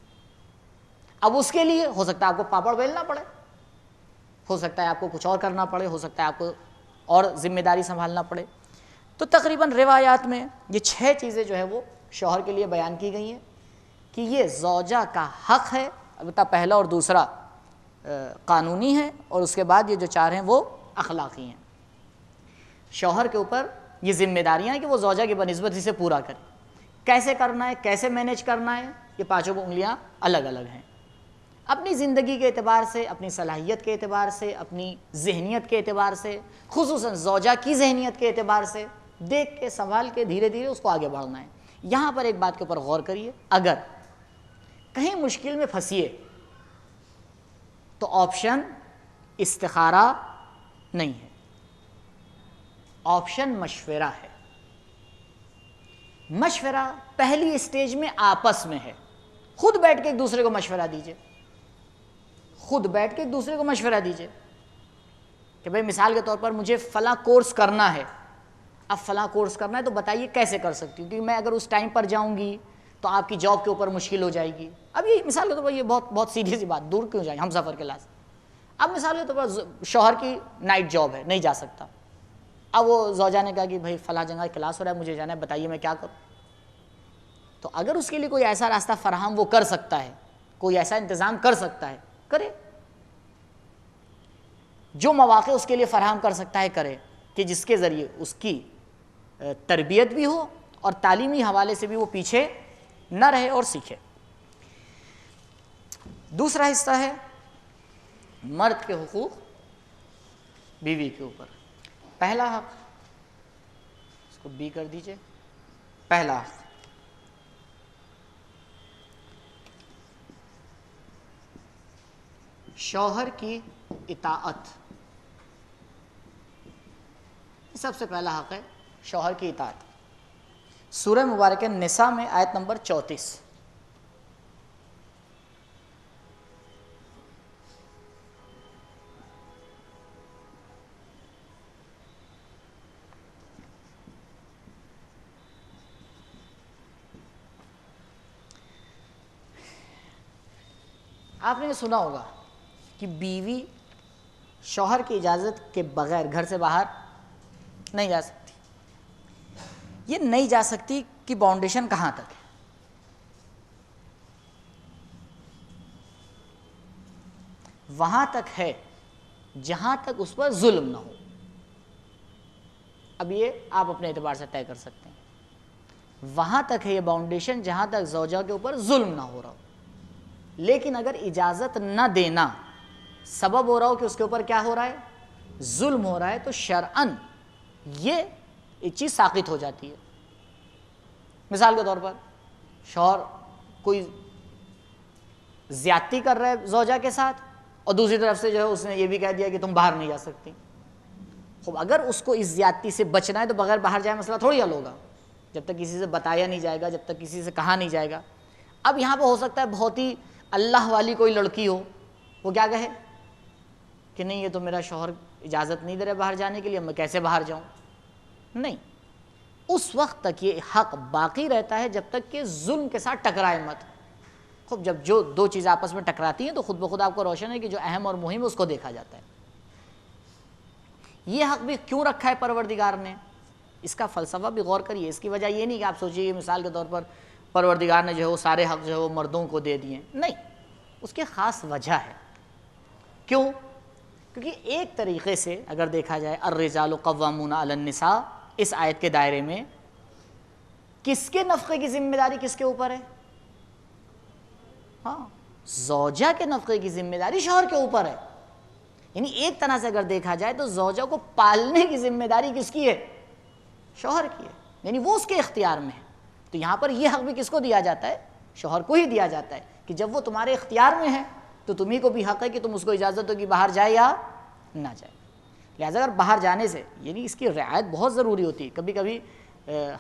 اب اس کے لیے ہو سکتا ہے آپ کو پاپڑ بیلنا پڑے، ہو سکتا ہے آپ کو کچھ اور کرنا پڑے، ہو سکتا ہے آپ کو اور ذمہ داری سنبھالنا پڑے. تو تقریباً روایات میں یہ 6 چیزیں جو ہے وہ شوہر کے لیے بیان کی گئی ہیں کہ یہ زوجہ کا حق ہے. البتہ پہلا اور دوسرا قانونی ہے، اور اس کے بعد یہ جو 4 ہیں وہ اخلاقی ہیں. شوہر کے اوپر یہ ذمہ داریاں ہیں کہ وہ زوجہ کی بنسبت اسے پورا کرے. کیسے کرنا ہے، کیسے مینیج کرنا ہے، یہ 5 انگلیاں الگ الگ ہیں. اپنی زندگی کے اعتبار سے، اپنی صلاحیت کے اعتبار سے، اپنی ذہنیت کے اعتبار سے، خصوصاً زوجہ کی ذہنیت کے اعتبار سے دیکھ کے سنبھال کے دھیرے دھیرے اس کو آگے بڑھنا ہے. یہاں پر ایک بات کے اوپر غور کریے، اگر کہیں مشکل میں پھنسیے تو آپشن استخارہ نہیں ہے، آپشن مشورہ ہے. مشورہ پہلی اسٹیج میں آپس میں ہے. خود بیٹھ کے ایک دوسرے کو مشورہ دیجئے، خود بیٹھ کے ایک دوسرے کو مشورہ دیجئے کہ بھئی مثال کے طور پر مجھے فلاں کورس کرنا ہے. اب فلاں کورس کرنا ہے تو بتائیے کیسے کر سکتی ہوں، کیونکہ میں اگر اس ٹائم پر جاؤں گی تو آپ کی جاب کے اوپر مشکل ہو جائے گی. اب یہ مثال کے طور پر یہ بہت سیدھی سی بات، دور کیوں جائیں ہم سفر کے لحاظ. اب مثال کے طور پر شوہر کی نائٹ جاب ہے، نہیں جا سکتا. اب وہ زوجہ نے کہا کہ بھئی فلاں جگہ کلاس ہو رہا ہے، مجھے جانا ہے، بتائیے میں کیا کروں. تو اگر اس کے لیے کوئی ایسا راستہ فراہم وہ کر سکتا ہے، کوئی ایسا انتظام کر سکتا ہے، کرے. جو مواقع اس کے لیے فراہم کر سکتا ہے کرے، کہ جس کے ذریعے اس کی تربیت بھی ہو اور تعلیمی حوالے سے بھی وہ پیچھے نہ رہے اور سیکھے. دوسرا حصہ ہے مرد کے حقوق بیوی کے اوپر. پہلا حق، اس کو بی کر دیجئے. پہلا حق، شوہر کی اطاعت. سب سے پہلا حق ہے شوہر کی اطاعت. سورہ مبارکہ نساء میں آیت نمبر 34. آپ نے سنا ہوگا کہ بیوی شوہر کی اجازت کے بغیر گھر سے باہر نہیں جا سکتی. یہ نہیں جا سکتی کہ باؤنڈیشن کہاں تک ہے؟ وہاں تک ہے جہاں تک اس پر ظلم نہ ہو. اب یہ آپ اپنے اعتبار سے طے کر سکتے ہیں. وہاں تک ہے یہ باؤنڈیشن جہاں تک زوجہ کے اوپر ظلم نہ ہو رہا ہو. لیکن اگر اجازت نہ دینا سبب ہو رہا ہو کہ اس کے اوپر کیا ہو رہا ہے، ظلم ہو رہا ہے، تو شرعاً یہ ایک چیز ساقط ہو جاتی ہے. مثال کے طور پر شوہر کوئی زیادتی کر رہا ہے زوجہ کے ساتھ، اور دوسری طرف سے جو ہے اس نے یہ بھی کہہ دیا کہ تم باہر نہیں جا سکتی. خب اگر اس کو اس زیادتی سے بچنا ہے تو بغیر باہر جائے مسئلہ تھوڑی حل ہوگا، جب تک کسی سے بتایا نہیں جائے گا، جب تک کسی سے کہا نہیں جائے گا. اب یہاں پہ ہو سکتا ہے بہت ہی اللہ والی کوئی لڑکی ہو، وہ کیا کہے کہ نہیں یہ تو میرا شوہر اجازت نہیں دے رہے باہر جانے کے لیے، میں کیسے باہر جاؤں. نہیں، اس وقت تک یہ حق باقی رہتا ہے جب تک کہ ظلم کے ساتھ ٹکرائے مت. خب جب جو دو چیزیں آپس میں ٹکراتی ہیں تو خود بخود آپ کو روشن ہے کہ جو اہم اور مہم ہے اس کو دیکھا جاتا ہے. یہ حق بھی کیوں رکھا ہے پروردگار نے، اس کا فلسفہ بھی غور کریے. اس کی وجہ یہ نہیں کہ آپ سوچیے مثال کے طور پر پروردگار نے جو ہے وہ سارے حق جو ہے وہ مردوں کو دے دیے. نہیں، اس کی خاص وجہ ہے. کیوں؟ کیونکہ ایک طریقے سے اگر دیکھا جائے الرجال قوامون علی النساء، اس آیت کے دائرے میں کس کے نفقے کی ذمہ داری کس کے اوپر ہے؟ ہاں، زوجہ کے نفقے کی ذمہ داری شوہر کے اوپر ہے. یعنی ایک طرح سے اگر دیکھا جائے تو زوجہ کو پالنے کی ذمہ داری کس کی ہے؟ شوہر کی ہے. یعنی وہ اس کے اختیار میں ہے. تو یہاں پر یہ حق بھی کس کو دیا جاتا ہے؟ شوہر کو ہی دیا جاتا ہے کہ جب وہ تمہارے اختیار میں ہے تو تمہیں کو بھی حق ہے کہ تم اس کو اجازت ہو کہ باہر جائے یا نہ جائے. لہٰذا اگر باہر جانے سے، یعنی اس کی رعایت بہت ضروری ہوتی ہے. کبھی کبھی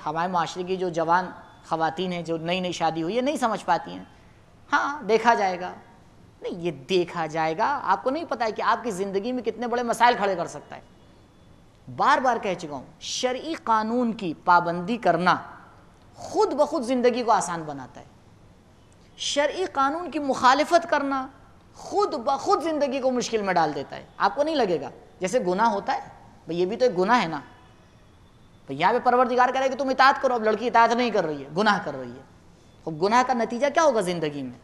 ہمارے معاشرے کی جو جوان خواتین ہیں جو نئی نئی شادی ہوئی ہے نہیں سمجھ پاتی ہیں. ہاں دیکھا جائے گا. نہیں، یہ دیکھا جائے گا، آپ کو نہیں پتہ ہے کہ آپ کی زندگی میں کتنے بڑے مسائل کھڑے کر سکتا ہے. بار بار کہہ چکا ہوں، شرعی قانون کی پابندی کرنا خود بخود زندگی کو آسان بناتا ہے. شرعی قانون کی مخالفت کرنا خود بخود زندگی کو مشکل میں ڈال دیتا ہے. آپ کو نہیں لگے گا جیسے گناہ ہوتا ہے، بھئی یہ بھی تو ایک گناہ ہے نا. بھئی یہاں پہ پروردگار کرے کہ تم اطاعت کرو، اب لڑکی اطاعت نہیں کر رہی ہے، گناہ کر رہی ہے. اب گناہ کا نتیجہ کیا ہوگا زندگی میں؟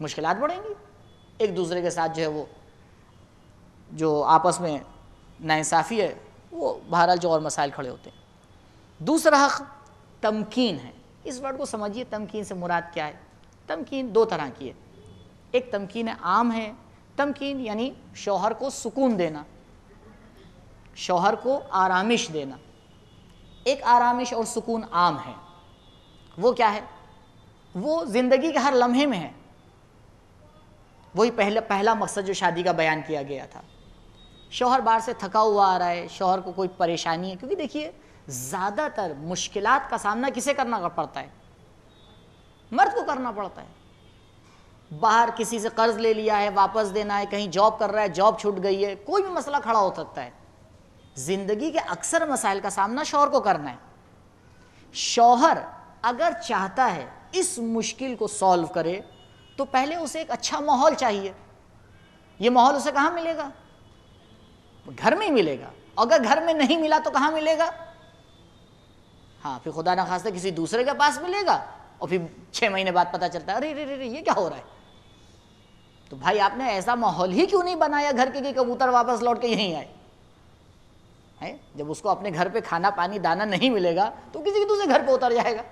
مشکلات بڑھیں گی. ایک دوسرے کے ساتھ جو ہے وہ جو آپس میں ناانصافی ہے وہ بہرحال جو اور مسائل کھڑے ہوتے ہیں. دوسرا حق تمکین ہے. اس ورڈ کو سمجھیے، تمکین سے مراد کیا ہے؟ تمکین دو طرح کی ہے. ایک تمکین عام ہے. تمکین یعنی شوہر کو سکون دینا، شوہر کو آرامش دینا. ایک آرامش اور سکون عام ہے. وہ کیا ہے؟ وہ زندگی کے ہر لمحے میں ہے. وہی پہلا مقصد جو شادی کا بیان کیا گیا تھا. شوہر باہر سے تھکا ہوا آ رہا ہے، شوہر کو کوئی پریشانی ہے، کیونکہ دیکھیے زیادہ تر مشکلات کا سامنا کسے کرنا پڑتا ہے؟ مرد کو کرنا پڑتا ہے. باہر کسی سے قرض لے لیا ہے، واپس دینا ہے، کہیں جاب کر رہا ہے، جاب چھوٹ گئی ہے، کوئی بھی مسئلہ کھڑا ہو سکتا ہے. زندگی کے اکثر مسائل کا سامنا شوہر کو کرنا ہے. شوہر اگر چاہتا ہے اس مشکل کو سالو کرے تو پہلے اسے ایک اچھا ماحول چاہیے. یہ ماحول اسے کہاں ملے گا؟ گھر میں ہی ملے گا. اگر گھر میں نہیں ملا تو کہاں ملے گا؟ ہاں پھر خدا نخواستہ کسی دوسرے کے پاس ملے گا، اور پھر 6 مہینے بعد پتہ چلتا ہے ارے رے رے یہ کیا ہو رہا ہے. تو بھائی آپ نے ایسا ماحول ہی کیوں نہیں بنایا گھر کے کہ کبوتر واپس لوٹ کے یہیں آئے. جب اس کو اپنے گھر پہ کھانا پانی دانا نہیں ملے گا تو کسی دوسرے گھر پہ اتر جائے گا،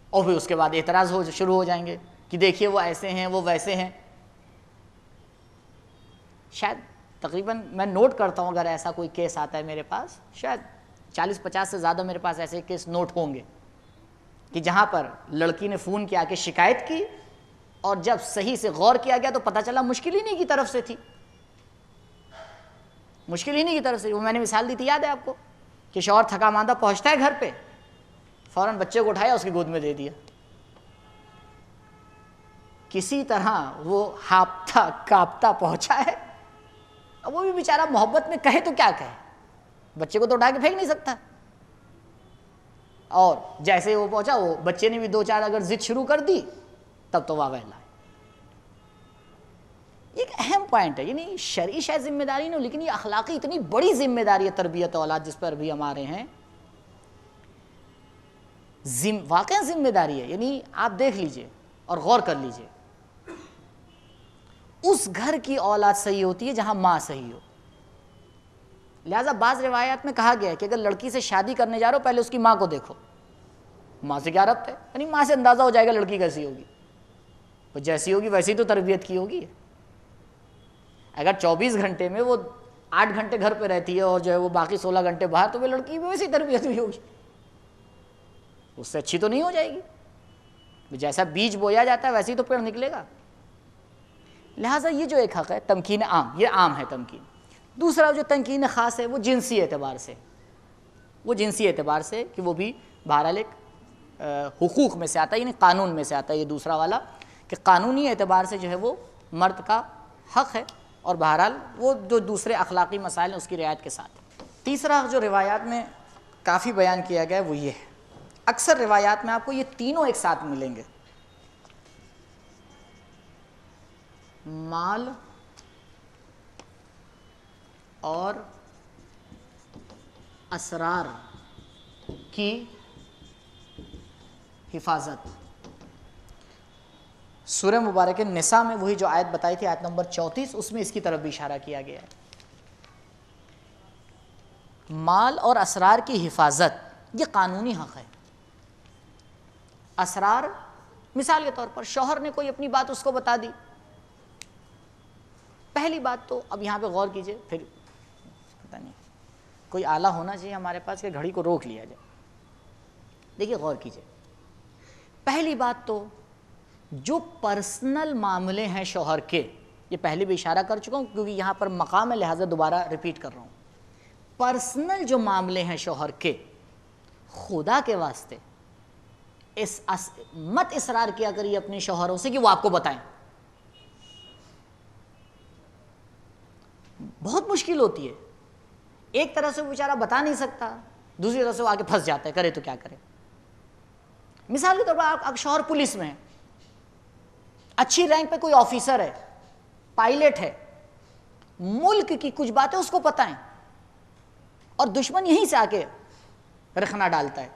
اور پھر اس کے بعد اعتراض شروع ہو جائیں گے کہ دیکھیے وہ ایسے ہیں، وہ ویسے ہیں. شاید تقریباً میں نوٹ کرتا ہوں اگر ایسا کوئی کیس آتا ہے میرے پاس، شاید 40-50 سے زیادہ میرے پاس ایسے کیس نوٹ ہوں گے کہ جہاں پر لڑکی نے فون کیا کے شکایت کی، اور جب صحیح سے غور کیا گیا تو پتہ چلا مشکل ہی نہیں کی طرف سے تھی. مشکل ہی نہیں کی طرف سے. وہ میں نے مثال دی تھی، یاد ہے آپ کو، کہ شوہر تھکا ماندہ پہنچتا ہے گھر پہ، فوراً بچے کو اٹھایا، اس کی گود میں دے دیا. کسی طرح وہ ہاپتا کاپتا پہنچا ہے. اب وہ بھی بیچارہ محبت میں کہے تو کیا کہے، بچے کو تو اٹھا کے پھینک نہیں سکتا. اور جیسے وہ پہنچا، وہ بچے نے بھی 2-4 اگر ضد شروع کر دی تب تو واہ واہ اللہ. یہ ایک اہم پوائنٹ ہے. یعنی شرعی شاید ذمہ داری نہیں، لیکن یہ اخلاقی اتنی بڑی ذمہ داری ہے تربیت اولاد جس پر بھی ہم آ رہے ہیں. واقعا ذمہ داری ہے. یعنی آپ دیکھ لیجئے اور غور کر لیجئے، اس گھر کی اولاد صحیح ہوتی ہے جہاں ماں صحیح ہو. لہٰذا بعض روایات میں کہا گیا ہے کہ اگر لڑکی سے شادی کرنے جا رہے ہو پہلے اس کی ماں کو دیکھو. ماں سے کیا ربط ہے؟ یعنی ماں سے اندازہ ہو جائے گا لڑکی کیسی ہوگی. وہ جیسی ہوگی ویسی تو تربیت کی ہوگی. اگر 24 گھنٹے میں وہ 8 گھنٹے گھر پہ رہتی ہے اور جو ہے وہ باقی 16 گھنٹے باہر، تو وہ لڑکی بھی ویسی تربیت ہوئی ہوگی، اس سے اچھی تو نہیں ہو جائے گی. جیسا بیج بویا جاتا ہے ویسے ہی تو پیڑ نکلے گا. لہٰذا یہ جو ایک حق ہے تمکین عام، یہ عام ہے تمکین. دوسرا جو تمکین خاص ہے وہ جنسی اعتبار سے. وہ جنسی اعتبار سے کہ وہ بھی بہرحال ایک حقوق میں سے آتا ہے، یعنی قانون میں سے آتا ہے. یہ دوسرا والا کہ قانونی اعتبار سے جو ہے وہ مرد کا حق ہے، اور بہرحال وہ جو دوسرے اخلاقی مسائل ہیں اس کی رعایت کے ساتھ. تیسرا جو روایات میں کافی بیان کیا گیا ہے وہ یہ ہے. اکثر روایات میں آپ کو یہ تینوں ایک ساتھ ملیں گے. مال اور اسرار کی حفاظت. سورہ مبارکہ نساء میں وہی جو آیت بتائی تھی، آیت نمبر 34، اس میں اس کی طرف بھی اشارہ کیا گیا ہے. مال اور اسرار کی حفاظت یہ قانونی حق ہے. اسرار مثال کے طور پر شوہر نے کوئی اپنی بات اس کو بتا دی. پہلی بات تو اب یہاں پہ غور کیجئے، پھر پتہ نہیں کوئی آلہ ہونا چاہیے ہمارے پاس کہ گھڑی کو روک لیا جائے. دیکھیے غور کیجئے، پہلی بات تو جو پرسنل معاملے ہیں شوہر کے، یہ پہلے بھی اشارہ کر چکا ہوں کیونکہ یہاں پر مقام ہے لہٰذا دوبارہ ریپیٹ کر رہا ہوں. پرسنل جو معاملے ہیں شوہر کے، خدا کے واسطے مت اصرار کیا کریے اپنے شوہروں سے کہ وہ آپ کو بتائیں. بہت مشکل ہوتی ہے. ایک طرح سے وہ بیچارہ بتا نہیں سکتا, دوسری طرح سے وہ آگے پھنس جاتا ہے, کرے تو کیا کرے. مثال کے طور پر آپ شوہر پولیس میں ہے, اچھی رینک پہ کوئی آفیسر ہے, پائلٹ ہے, ملک کی کچھ باتیں اس کو پتہ ہیں, اور دشمن یہیں سے آ کے رخنا ڈالتا ہے.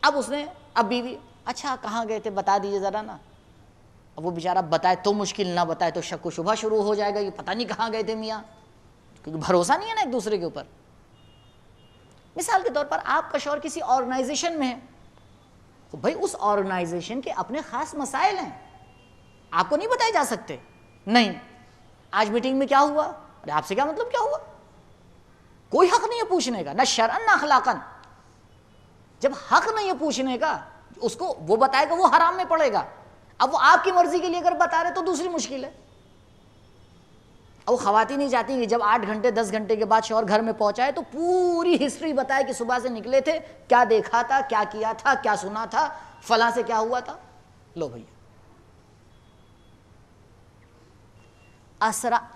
اب بیوی, اچھا کہاں گئے تھے بتا دیجئے ذرا نا. اب وہ بیچارہ بتائے تو مشکل, نہ بتائے تو شک و شبہ شروع ہو جائے گا, یہ پتہ نہیں کہاں گئے تھے میاں, کیونکہ بھروسہ نہیں ہے نا ایک دوسرے کے اوپر. مثال کے طور پر آپ کا شوہر کسی آرگنائزیشن میں ہے, تو بھائی اس آرگنائزیشن کے اپنے خاص مسائل ہیں, آپ کو نہیں بتائے جا سکتے. نہیں, آج میٹنگ میں کیا ہوا, ارے آپ سے کیا مطلب کیا ہوا, کوئی حق نہیں ہے پوچھنے کا, نہ شرعن نہ اخلاقاً. جب حق نہیں ہے پوچھنے کا, اس کو وہ بتائے گا وہ حرام میں پڑے گا. اب وہ آپ کی مرضی کے لیے اگر بتا رہے تو دوسری مشکل ہے. اب وہ خواتین ہی چاہتی ہیں کہ جب 8 گھنٹے 10 گھنٹے کے بعد شوہر گھر میں پہنچائے تو پوری ہسٹری بتائے کہ صبح سے نکلے تھے, کیا دیکھا تھا, کیا کیا تھا, کیا سنا تھا, فلاں سے کیا ہوا تھا. لو بھیا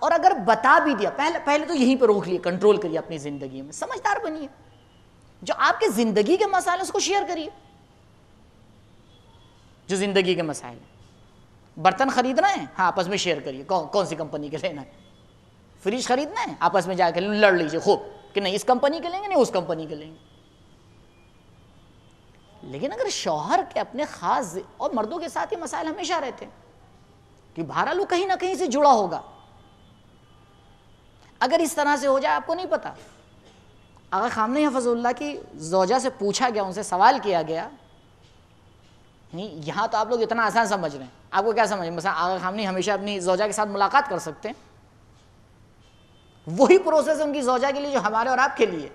اور اگر بتا بھی دیا, پہلے تو یہیں پہ روک لیے, کنٹرول کریے اپنی زندگی میں, سمجھدار بنیے. جو آپ کے زندگی کے مسائل اس کو شیئر کریے, جو زندگی کے مسائل ہیں. برتن خریدنا ہے, ہاں آپس میں شیئر کریے, کون سی کمپنی کے لینا ہے. فریج خریدنا ہے, آپس میں جا کے لڑ لیجیے خوب کہ نہیں اس کمپنی کے لیں گے, نہیں اس کمپنی کے لیں گے. لیکن اگر شوہر کے اپنے خاص, اور مردوں کے ساتھ یہ مسائل ہمیشہ رہتے ہیں کہ بہرحال وہ کہیں نہ کہیں سے جڑا ہوگا. اگر اس طرح سے ہو جائے, آپ کو نہیں پتا. آقا خامنہ حفظ اللہ کی زوجہ سے پوچھا گیا, ان سے سوال کیا گیا, نہیں یہاں تو آپ لوگ اتنا آسان سمجھ رہے ہیں, آپ کو کیا سمجھ, مثلا آقا خامنہ ہمیشہ اپنی زوجہ کے ساتھ ملاقات کر سکتے ہیں. وہی پروسیس ہے ان کی زوجہ کے لیے جو ہمارے اور آپ کے لیے,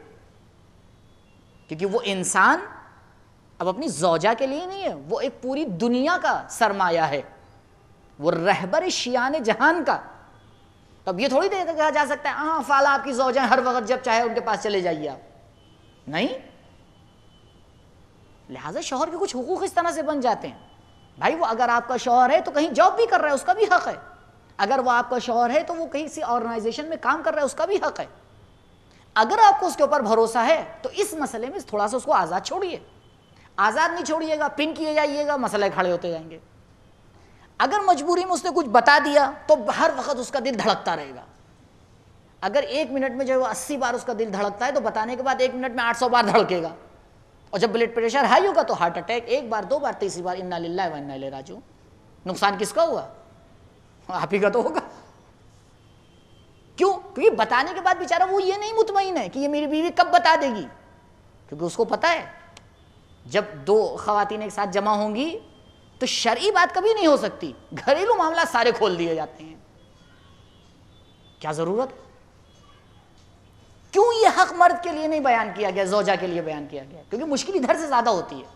کیونکہ وہ انسان اب اپنی زوجہ کے لیے نہیں ہے, وہ ایک پوری دنیا کا سرمایہ ہے, وہ رہبر شیان جہان کا. اب یہ تھوڑی دیر کہا جا سکتا ہے ہاں فالا آپ کی زوجہ ہر وقت جب چاہے ان کے پاس چلے جائیے آپ, نہیں. لہٰذا شوہر کے کچھ حقوق اس طرح سے بن جاتے ہیں. بھائی وہ اگر آپ کا شوہر ہے تو کہیں جاب بھی کر رہا ہے, اس کا بھی حق ہے. اگر وہ آپ کا شوہر ہے تو وہ کہیں سی آرگنائزیشن میں کام کر رہا ہے, اس کا بھی حق ہے. اگر آپ کو اس کے اوپر بھروسہ ہے تو اس مسئلے میں تھوڑا سا اس کو آزاد چھوڑیے. آزاد نہیں چھوڑیے گا, پن کیے جائیے گا, مسئلے کھڑے ہوتے جائیں گے. اگر مجبوری میں اس نے کچھ بتا دیا تو ہر وقت اس کا دل دھڑکتا رہے گا. اگر 1 منٹ میں جو ہے وہ 80 بار اس کا دل دھڑکتا ہے تو بتانے کے بعد 1 منٹ میں 800 بار دھڑکے گا. اور جب بلڈ پریشر ہائی ہوگا تو ہارٹ اٹیک 1 بار 2 بار 3 بار, انا للہ و انا الیہ راجعون. نقصان کس کا ہوا, آپ ہی کا تو ہوگا. کیوں, کیونکہ بتانے کے بعد بیچارہ وہ یہ نہیں مطمئن ہے کہ یہ میری بیوی کب بتا دے گی, کیونکہ اس کو پتا ہے جب 2 خواتین ایک ساتھ جمع ہوں گی تو شرعی بات کبھی نہیں ہو سکتی, گھریلو معاملات سارے کھول دیے جاتے ہیں. کیا ضرورت, کیوں یہ حق مرد کے لیے نہیں بیان کیا گیا, زوجہ کے لیے بیان کیا گیا, کیونکہ مشکل ادھر سے زیادہ ہوتی ہے.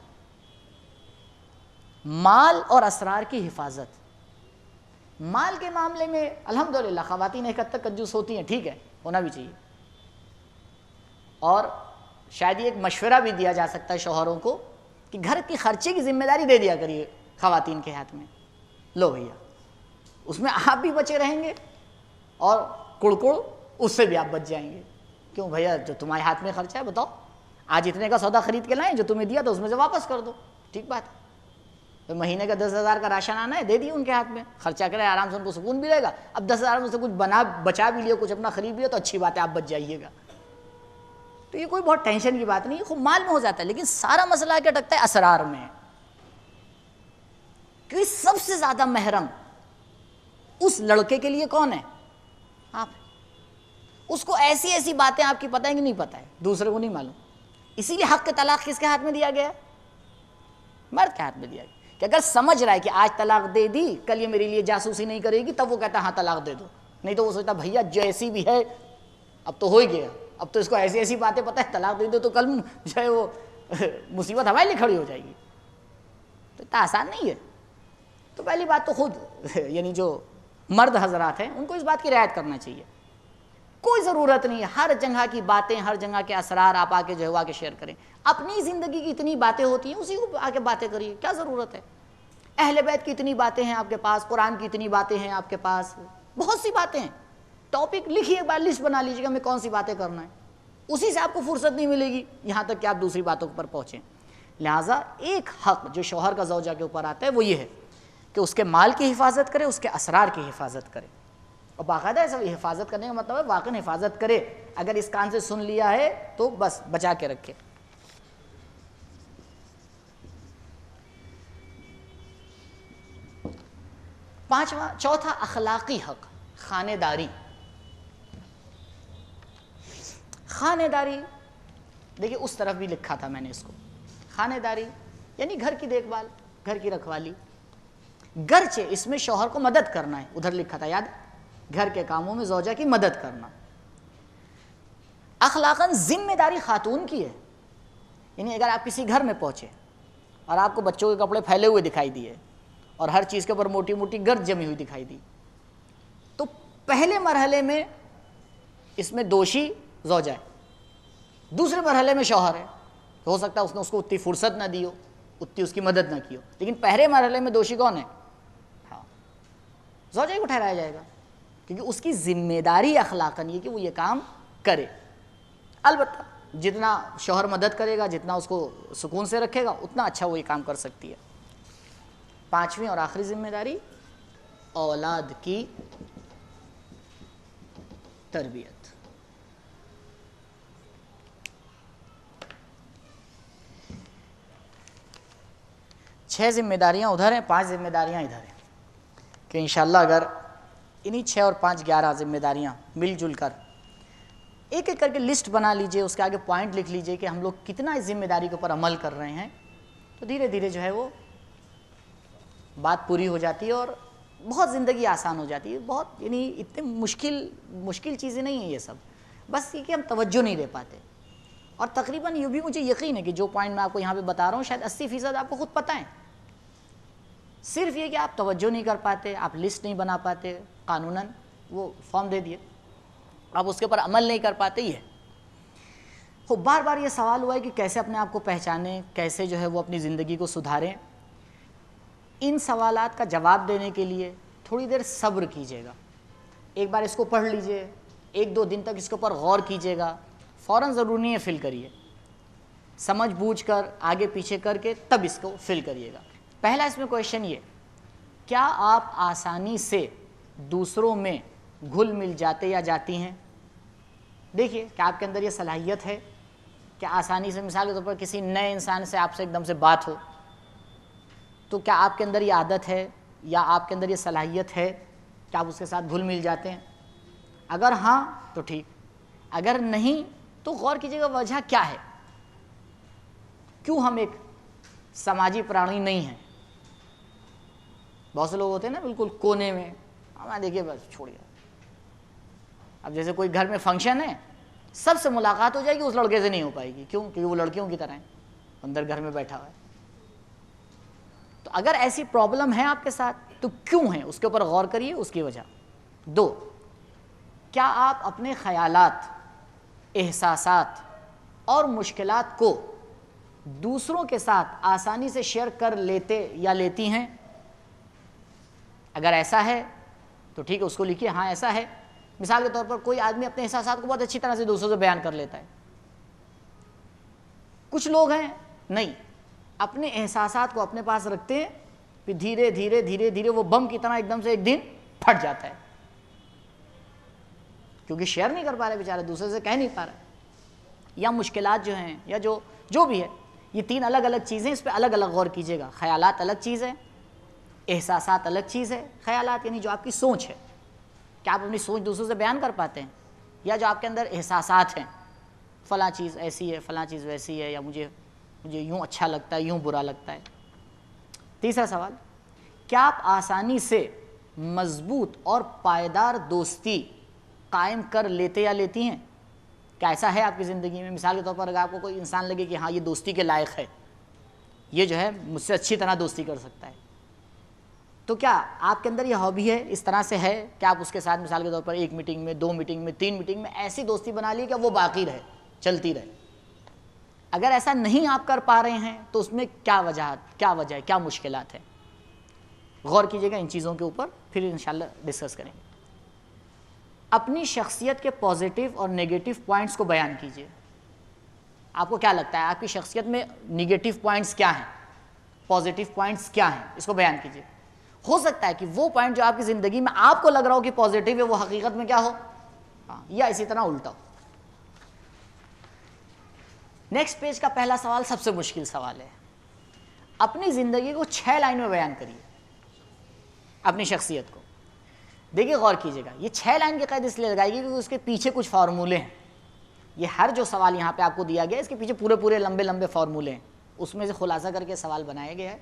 مال اور اسرار کی حفاظت. مال کے معاملے میں الحمدللہ خواتین ایک حد تک کنجوس ہوتی ہیں, ٹھیک ہے, ہونا بھی چاہیے. اور شاید یہ ایک مشورہ بھی دیا جا سکتا ہے شوہروں کو کہ گھر کی خرچے کی ذمہ داری دے دیا کریے خواتین کے ہاتھ میں. لو بھیا, اس میں آپ بھی بچے رہیں گے اور کڑکڑ اس سے بھی آپ بچ جائیں گے. کیوں بھیا, جو تمہارے ہاتھ میں خرچہ ہے بتاؤ, آج اتنے کا سودا خرید کے لائیں, جو تمہیں دیا تو اس میں سے واپس کر دو, ٹھیک بات ہے. تو مہینے کا 10,000 کا راشن آنا ہے, دے دیے ان کے ہاتھ میں, خرچہ کرے آرام سے, ان کو سکون بھی رہے گا. اب 10,000 میں سے کچھ بچا بھی لیا, کچھ اپنا خرید لیا تو اچھی بات ہے, آپ بچ جائیے گا. تو یہ کوئی بہت ٹینشن کی بات نہیں ہے, خوب مال میں ہو جاتا ہے. لیکن سارا مسئلہ کیا اٹکتا ہے, اسرار میں. کیونکہ سب سے زیادہ محرم اس لڑکے کے لیے کون ہے, آپ. اس کو ایسی ایسی باتیں آپ کی پتہ ہے کہ نہیں پتہ ہے, دوسرے کو نہیں معلوم. اسی لیے حق طلاق کس کے ہاتھ میں دیا گیا, مرد کے ہاتھ میں دیا گیا. کہ اگر سمجھ رہا ہے کہ آج طلاق دے دی, کل یہ میرے لیے جاسوسی نہیں کرے گی, تب وہ کہتا ہاں طلاق دے دو. نہیں تو وہ سوچتا بھیا جیسی بھی ہے اب تو ہو ہی گیا, اب تو اس کو ایسی ایسی باتیں پتہ ہے, طلاق دے دو تو کل جو ہے وہ مصیبت ہمارے لیے کھڑی ہو جائے گی. تو اتنا آسان نہیں ہے. تو پہلی بات تو خود یعنی جو مرد حضرات ہیں ان کو اس بات کی رعایت کرنا چاہیے. کوئی ضرورت نہیں ہے ہر جگہ کی باتیں، ہر جگہ کے اسرار آپ آ کے جو ہے وہ آ کے شیئر کریں. اپنی زندگی کی اتنی باتیں ہوتی ہیں، اسی کو آ کے باتیں کریے، کیا ضرورت ہے؟ اہل بیت کی اتنی باتیں ہیں آپ کے پاس، قرآن کی اتنی باتیں ہیں آپ کے پاس، بہت سی باتیں ہیں. ٹاپک لکھیے، ایک بار لسٹ بنا لیجیے گا ہمیں کون سی باتیں کرنا ہے، اسی سے آپ کو فرصت نہیں ملے گی یہاں تک کہ آپ دوسری باتوں پر پہنچیں. لہٰذا ایک حق جو شوہر کا زوجہ کے اوپر آتا ہے وہ یہ ہے کہ اس کے مال کی حفاظت کرے، اس کے اسرار کی حفاظت کرے. اور باقاعدہ ایسا حفاظت کرنے کا مطلب ہے واقعی حفاظت کرے، اگر اس کان سے سن لیا ہے تو بس بچا کے رکھے. چوتھا اخلاقی حق، خانے داری. خانے داری دیکھیے اس طرف بھی لکھا تھا میں نے اس کو. خانے داری یعنی گھر کی دیکھ بھال، گھر کی رکھوالی. گرچہ اس میں شوہر کو مدد کرنا ہے، ادھر لکھا تھا یاد، گھر کے کاموں میں زوجہ کی مدد کرنا. اخلاقاً ذمہ داری خاتون کی ہے. یعنی اگر آپ کسی گھر میں پہنچے اور آپ کو بچوں کے کپڑے پھیلے ہوئے دکھائی دیے اور ہر چیز کے اوپر موٹی موٹی گرد جمی ہوئی دکھائی دی، تو پہلے مرحلے میں اس میں دوشی زوجہ ہے، دوسرے مرحلے میں شوہر ہے. ہو سکتا ہے اس نے اس کو اتنی فرصت نہ دی ہو، اتنی اس کی مدد نہ کی ہو، لیکن پہلے مرحلے میں دوشی کون ہے؟ ہاں، زوجہ کو ٹھہرایا جائے گا، کیونکہ اس کی ذمہ داری اخلاقاً یہ کہ وہ یہ کام کرے. البتہ جتنا شوہر مدد کرے گا، جتنا اس کو سکون سے رکھے گا، اتنا اچھا وہ یہ کام کر سکتی ہے. پانچویں اور آخری ذمہ داری، اولاد کی تربیت. چھ ذمہ داریاں ادھر ہیں، 5 ذمہ داریاں ادھر ہیں، کہ انشاءاللہ اگر انہی 6 اور 5 11 ذمہ داریاں مل جل کر ایک ایک کر کے لسٹ بنا لیجئے، اس کے آگے پوائنٹ لکھ لیجئے کہ ہم لوگ کتنا اس ذمہ داری کے اوپر عمل کر رہے ہیں، تو دھیرے دھیرے جو ہے وہ بات پوری ہو جاتی ہے اور بہت زندگی آسان ہو جاتی ہے. بہت یعنی اتنے مشکل چیزیں نہیں ہیں یہ سب، بس یہ کہ ہم توجہ نہیں دے پاتے. اور تقریباً یہ بھی مجھے یقین ہے کہ جو پوائنٹ میں آپ کو یہاں پہ بتا رہا ہوں شاید 80% آپ کو خود پتہ ہے. صرف یہ کہ آپ توجہ نہیں کر پاتے، آپ لسٹ نہیں بنا پاتے، قانوناً وہ فارم دے دیے، آپ اس کے اوپر عمل نہیں کر پاتے. یہ ہے بار بار یہ سوال ہوا ہے کہ کیسے اپنے آپ کو پہچانیں، کیسے جو ہے وہ اپنی زندگی کو سدھاریں. ان سوالات کا جواب دینے کے لیے تھوڑی دیر صبر کیجیے گا. ایک بار اس کو پڑھ لیجئے، 1-2 دن تک اس کے اوپر غور کیجیے گا. فوراً ضرور نہیں ہے فل کریے، سمجھ بوجھ کر آگے پیچھے کر کے تب اس کو فل کریے گا. پہلا اس میں کویشچن یہ، کیا آپ آسانی سے دوسروں میں گھل مل جاتے یا جاتی ہیں؟ دیکھیے کہ آپ کے اندر یہ صلاحیت ہے کہ آسانی سے، مثال کے طور پر کسی نئے انسان سے آپ سے ایک دم سے بات ہو، تو کیا آپ کے اندر یہ عادت ہے یا آپ کے اندر یہ صلاحیت ہے کہ آپ اس کے ساتھ گھل مل جاتے ہیں؟ اگر ہاں تو ٹھیک، اگر نہیں تو غور کیجیے گا وجہ کیا ہے، کیوں ہم ایک سماجی پرانی نہیں ہیں. بہت سے لوگ ہوتے ہیں نا بالکل کونے میں، ہمیں دیکھیے بس چھوڑیے. اب جیسے کوئی گھر میں فنکشن ہے، سب سے ملاقات ہو جائے گی، اس لڑکے سے نہیں ہو پائے گی. کیوں؟ کیونکہ وہ لڑکیوں کی طرح ہیں، اندر گھر میں بیٹھا ہوا ہے. تو اگر ایسی پرابلم ہے آپ کے ساتھ تو کیوں ہے، اس کے اوپر غور کریے، اس کی وجہ. 2، کیا آپ اپنے خیالات، احساسات اور مشکلات کو دوسروں کے ساتھ آسانی سے شیئر کر لیتے یا لیتی ہیں؟ اگر ایسا ہے تو ٹھیک ہے، اس کو لکھیے ہاں ایسا ہے. مثال کے طور پر کوئی آدمی اپنے احساسات کو بہت اچھی طرح سے دوسروں سے بیان کر لیتا ہے. کچھ لوگ ہیں نہیں، اپنے احساسات کو اپنے پاس رکھتے ہیں، پھر دھیرے دھیرے دھیرے دھیرے وہ بم کی طرح ایک دم سے ایک دن پھٹ جاتا ہے، کیونکہ شیئر نہیں کر پا رہے بیچارے، دوسرے سے کہہ نہیں پا رہے. یا مشکلات جو ہیں یا جو بھی ہے، یہ 3 الگ الگ چیزیں، اس پہ الگ الگ غور کیجیے گا. خیالات الگ چیز ہے، احساسات الگ چیز ہے. خیالات یعنی جو آپ کی سوچ ہے، کیا آپ اپنی سوچ دوسروں سے بیان کر پاتے ہیں، یا جو آپ کے اندر احساسات ہیں، فلاں چیز ایسی ہے، فلاں چیز ویسی ہے، یا مجھے یوں اچھا لگتا ہے، یوں برا لگتا ہے. تیسرا سوال، کیا آپ آسانی سے مضبوط اور پائیدار دوستی قائم کر لیتے یا لیتی ہیں؟ کیا ایسا ہے آپ کی زندگی میں؟ مثال کے طور پر اگر آپ کو کوئی انسان لگے کہ ہاں یہ دوستی کے لائق ہے، یہ جو ہے مجھ سے اچھی طرح دوستی کر سکتا ہے، تو کیا آپ کے اندر یہ ہابی ہے، اس طرح سے ہے کہ آپ اس کے ساتھ مثال کے طور پر 1 میٹنگ میں، 2 میٹنگ میں، 3 میٹنگ میں ایسی دوستی بنا لی کہ وہ باقی رہے، چلتی رہے؟ اگر ایسا نہیں آپ کر پا رہے ہیں تو اس میں کیا وجہ ہے، کیا مشکلات ہیں؟ غور کیجئے گا ان چیزوں کے اوپر، پھر انشاءاللہ ڈسکس کریں گے۔ اپنی شخصیت کے پازیٹیو اور نیگیٹو پوائنٹس کو بیان کیجئے۔ آپ کو کیا لگتا ہے آپ کی شخصیت میں نیگیٹو پوائنٹس کیا ہیں، پازیٹیو پوائنٹس کیا ہیں، اس کو بیان کیجئے۔ ہو سکتا ہے کہ وہ پوائنٹ جو آپ کی زندگی میں آپ کو لگ رہا ہو کہ پازیٹیو ہے، وہ حقیقت میں کیا ہو، یا اسی طرح الٹا ہو۔ نیکسٹ پیج کا پہلا سوال سب سے مشکل سوال ہے۔ اپنی زندگی کو 6 لائن میں بیان کریے، اپنی شخصیت کو۔ دیکھیے غور کیجئے گا، یہ 6 لائن کی قید اس لیے لگائے گی کیونکہ اس کے پیچھے کچھ فارمولے ہیں۔ یہ ہر جو سوال یہاں پہ آپ کو دیا گیا ہے اس کے پیچھے پورے لمبے فارمولے ہیں، اس میں سے خلاصہ کر کے سوال بنایا گیا ہے۔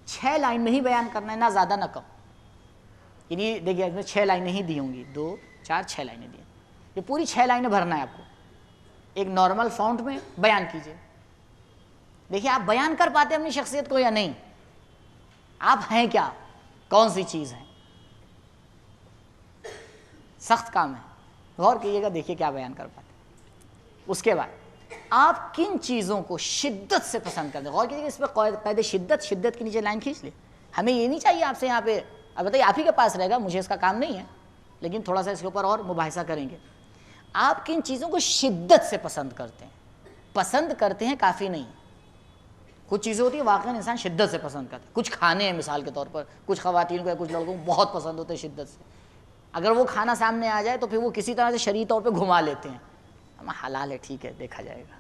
6 لائن میں ہی بیان کرنا ہے، نہ زیادہ نہ کم۔ یعنی دیکھیے اس میں 6 لائنیں ہی دی ہوں گی، 2 4 6 لائنیں دی ہیں، یہ پوری 6 لائنیں بھرنا ہے آپ کو، ایک نارمل فونٹ میں بیان کیجئے۔ دیکھیے آپ بیان کر پاتے ہیں اپنی شخصیت کو یا نہیں، آپ ہیں کیا، کون سی چیز ہے؟ سخت کام ہے، غور کیجئے گا، دیکھیے کیا بیان کر پاتے ہیں۔ اس کے بعد آپ کن چیزوں کو شدت سے پسند کرتے ہیں، غور کیجئے گا اس پہ قید شدت کے نیچے لائن کھینچ لیں۔ ہمیں یہ نہیں چاہیے آپ سے یہاں پہ، اب بتائیے آپ ہی کے پاس رہے گا، مجھے اس کا کام نہیں ہے، لیکن تھوڑا سا اس کے اوپر اور مباحثہ کریں گے۔ آپ کن چیزوں کو شدت سے پسند کرتے ہیں کافی نہیں، کچھ چیزیں ہوتی ہیں واقعاً انسان شدت سے پسند کرتا ہے، کچھ کھانے ہیں مثال کے طور پر، کچھ خواتین کو یا کچھ لڑکوں کو بہت پسند ہوتے ہیں شدت سے، اگر وہ کھانا سامنے آ جائے تو پھر وہ کسی طرح سے شرعی طور پہ گھما لیتے ہیں، ہم حلال ہے ٹھیک ہے دیکھا جائے گا،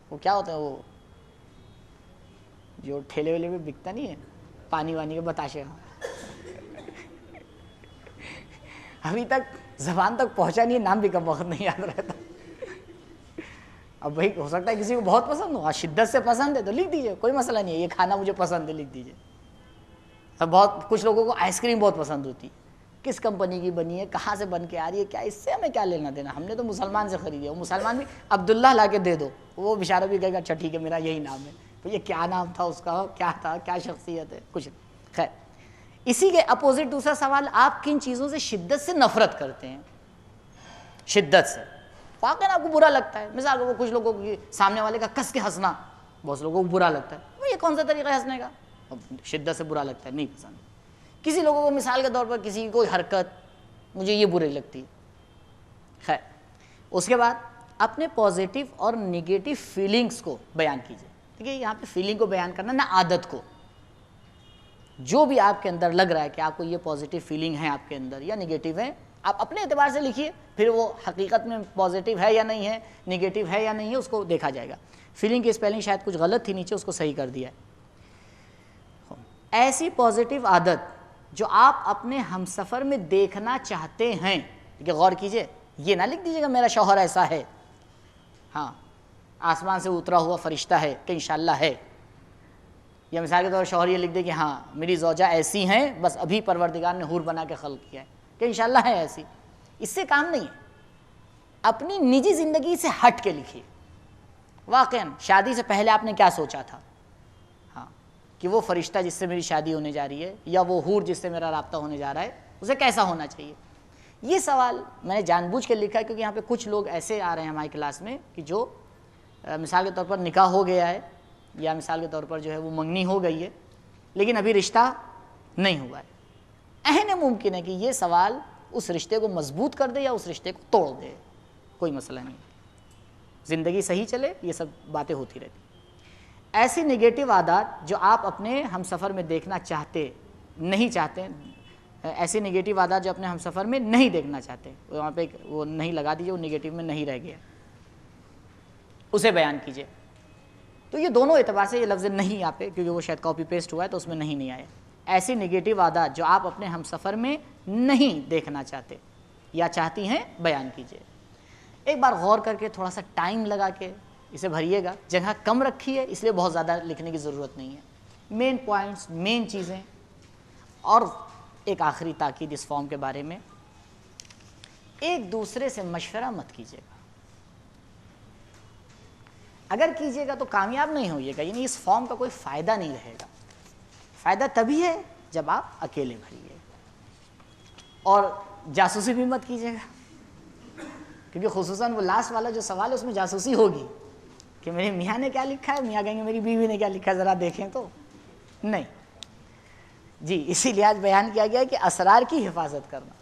وہ کیا ہوتا ہے، وہ جو ٹھیلے ویلے میں بکتا نہیں ہے پانی وانی کے بتاشے، ابھی تک زبان تک پہنچا نہیں ہے، نام بھی کم وقت نہیں یاد رہتا۔ اب بھائی ہو سکتا ہے کسی کو بہت پسند ہو، شدت سے پسند ہے تو لکھ دیجئے، کوئی مسئلہ نہیں ہے، یہ کھانا مجھے پسند ہے، لکھ دیجئے۔ اب کچھ لوگوں کو آئس کریم بہت پسند ہوتی، کس کمپنی کی بنی ہے، کہاں سے بن کے آ رہی ہے، کیا اس سے ہمیں کیا لینا دینا، ہم نے تو مسلمان سے خریدی ہے، وہ مسلمان بھی عبداللہ لا کے دے دو، وہ بیچارہ بھی کہے گا اچھا ٹھیک ہے میرا یہی نام ہے، تو یہ کیا نام تھا اس کا، کیا تھا، کیا شخصیت ہے، کچھ خیر۔ اسی کے اپوزٹ دوسرا سوال، آپ کن چیزوں سے شدت سے نفرت کرتے ہیں، شدت سے واقعاً آپ کو برا لگتا ہے، مثال کو کچھ لوگوں کو سامنے والے کا کس کے ہنسنا بہت لوگوں کو برا لگتا ہے، یہ کون سا طریقہ ہے ہنسنے کا، شدت سے برا لگتا ہے، نہیں پسند۔ کسی لوگوں کو مثال کے طور پر کسی کی کوئی حرکت مجھے یہ بری لگتی ہے، خیر۔ اس کے بعد اپنے پازیٹیو اور نگیٹو فیلنگز کو بیان کیجئے۔ ٹھیک ہے، یہاں پہ فیلنگ کو بیان کرنا نہ عادت کو، جو بھی آپ کے اندر لگ رہا ہے کہ آپ کو یہ پازیٹیو فیلنگ ہے آپ کے اندر یا نگیٹو ہے، آپ اپنے اعتبار سے لکھیے، پھر وہ حقیقت میں پازیٹیو ہے یا نہیں ہے، نگیٹو ہے یا نہیں ہے، اس کو دیکھا جائے گا۔ فیلنگ کی اسپیلنگ شاید کچھ غلط تھی نیچے، اس کو صحیح کر دیا ہے۔ ایسی پازیٹیو عادت جو آپ اپنے ہمسفر میں دیکھنا چاہتے ہیں، کہ غور کیجئے، یہ نہ لکھ دیجئے گا میرا شوہر ایسا ہے، ہاں آسمان سے اترا ہوا فرشتہ ہے کہ انشاءاللہ ہے، یا مثال کے طور پر شوہر یہ لکھ دے کہ ہاں میری زوجہ ایسی ہیں، بس ابھی پروردگار نے حور بنا کے خلق کیا ہے، کہ انشاءاللہ ہے ایسی، اس سے کام نہیں ہے۔ اپنی نجی زندگی سے ہٹ کے لکھیے، واقعاً شادی سے پہلے آپ نے کیا سوچا تھا، ہاں کہ وہ فرشتہ جس سے میری شادی ہونے جا رہی ہے یا وہ حور جس سے میرا رابطہ ہونے جا رہا ہے اسے کیسا ہونا چاہیے۔ یہ سوال میں نے جان بوجھ کے لکھا ہے کیونکہ یہاں پہ کچھ لوگ ایسے آ رہے ہیں ہماری کلاس میں کہ جو مثال کے طور پر نکاح ہو گیا ہے یا مثال کے طور پر جو ہے وہ منگنی ہو گئی ہے لیکن ابھی رشتہ نہیں ہوا ہے۔ اہم ممکن ہے کہ یہ سوال اس رشتے کو مضبوط کر دے یا اس رشتے کو توڑ دے، کوئی مسئلہ نہیں، زندگی صحیح چلے، یہ سب باتیں ہوتی رہتی۔ ایسی نگیٹو عادات جو آپ اپنے ہم سفر میں دیکھنا نہیں چاہتے، ایسی نگیٹو عادات جو اپنے ہم سفر میں نہیں دیکھنا چاہتے، وہاں پہ وہ نہیں لگا دیجیے، وہ نگیٹو میں نہیں رہ گیا، اسے بیان کیجیے۔ تو یہ دونوں اعتبار سے یہ لفظ نہیں یہاں پہ کیونکہ وہ شاید کاپی پیسٹ ہوا ہے تو اس میں نہیں آیا۔ ایسی نگیٹو عادات جو آپ اپنے ہم سفر میں نہیں دیکھنا چاہتے یا چاہتی ہیں، بیان کیجیے۔ ایک بار غور کر کے تھوڑا سا ٹائم لگا کے اسے بھریے گا، جگہ کم رکھی ہے اس لیے بہت زیادہ لکھنے کی ضرورت نہیں ہے، مین پوائنٹس، مین چیزیں۔ اور ایک آخری تاکید اس فارم کے بارے میں، ایک دوسرے سے مشورہ مت کیجیے گا، اگر کیجیے گا تو کامیاب نہیں ہوئیے گا، یعنی اس فارم کا کوئی فائدہ نہیں رہے گا، فائدہ تبھی ہے جب آپ اکیلے بھریے، اور جاسوسی بھی مت کیجیے گا، کیونکہ خصوصاً وہ لاسٹ والا جو سوال ہے اس میں جاسوسی ہوگی کہ میرے میاں نے کیا لکھا ہے، میاں کہیں گے میری بیوی نے کیا لکھا ہے ذرا دیکھیں تو، نہیں جی۔ اسی لیے آج بیان کیا گیا ہے کہ اسرار کی حفاظت کرنا،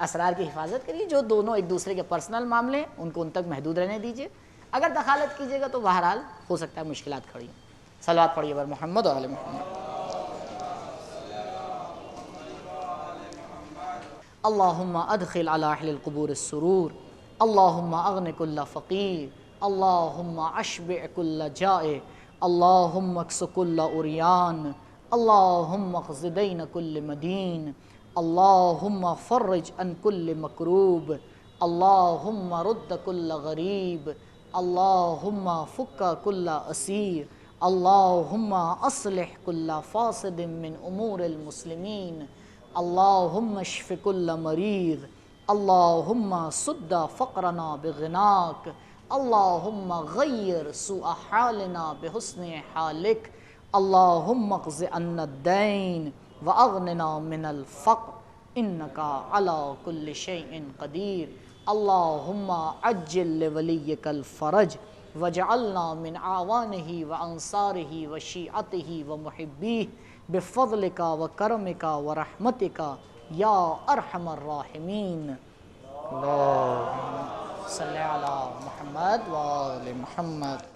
اسرار کی حفاظت کریے، جو دونوں ایک دوسرے کے پرسنل معاملے ہیں ان کو ان تک محدود رہنے دیجیے، اگر دخالت کیجیے گا تو بہرحال ہو سکتا ہے مشکلات کھڑی ہوں۔ صلوات پڑھیے بر محمد و آل محمد۔ اللہم ادخل علی اہل القبور السرور، اللہم اغن کل فقیر، اللہم اشبع کل جائع، اللہم اکس کل عریان، اللہم اقض دین کل مدین، اللہم فرج عن کل مکروب، اللہم رد کل غریب، اللہم فک کل اسیر، اللہم اصلح کل فاسد من امور المسلمین، اللہم اشف کل مریض، اللہم سد فقرنا بغناک، اللہم غیر سوء حالنا بحسن حالک، اللہم اقض عنا الدین واغننا من الفقر انکا علی کل شیء قدیر، اللہم عجل لولیک الفرج واجعلنا من اعوانہ وانصارہ وشیعتہ ومحبیہ بفضلک وکرمک ورحمتک یا ارحم الراحمین۔ اللہم صلی علی محمد و آل محمد۔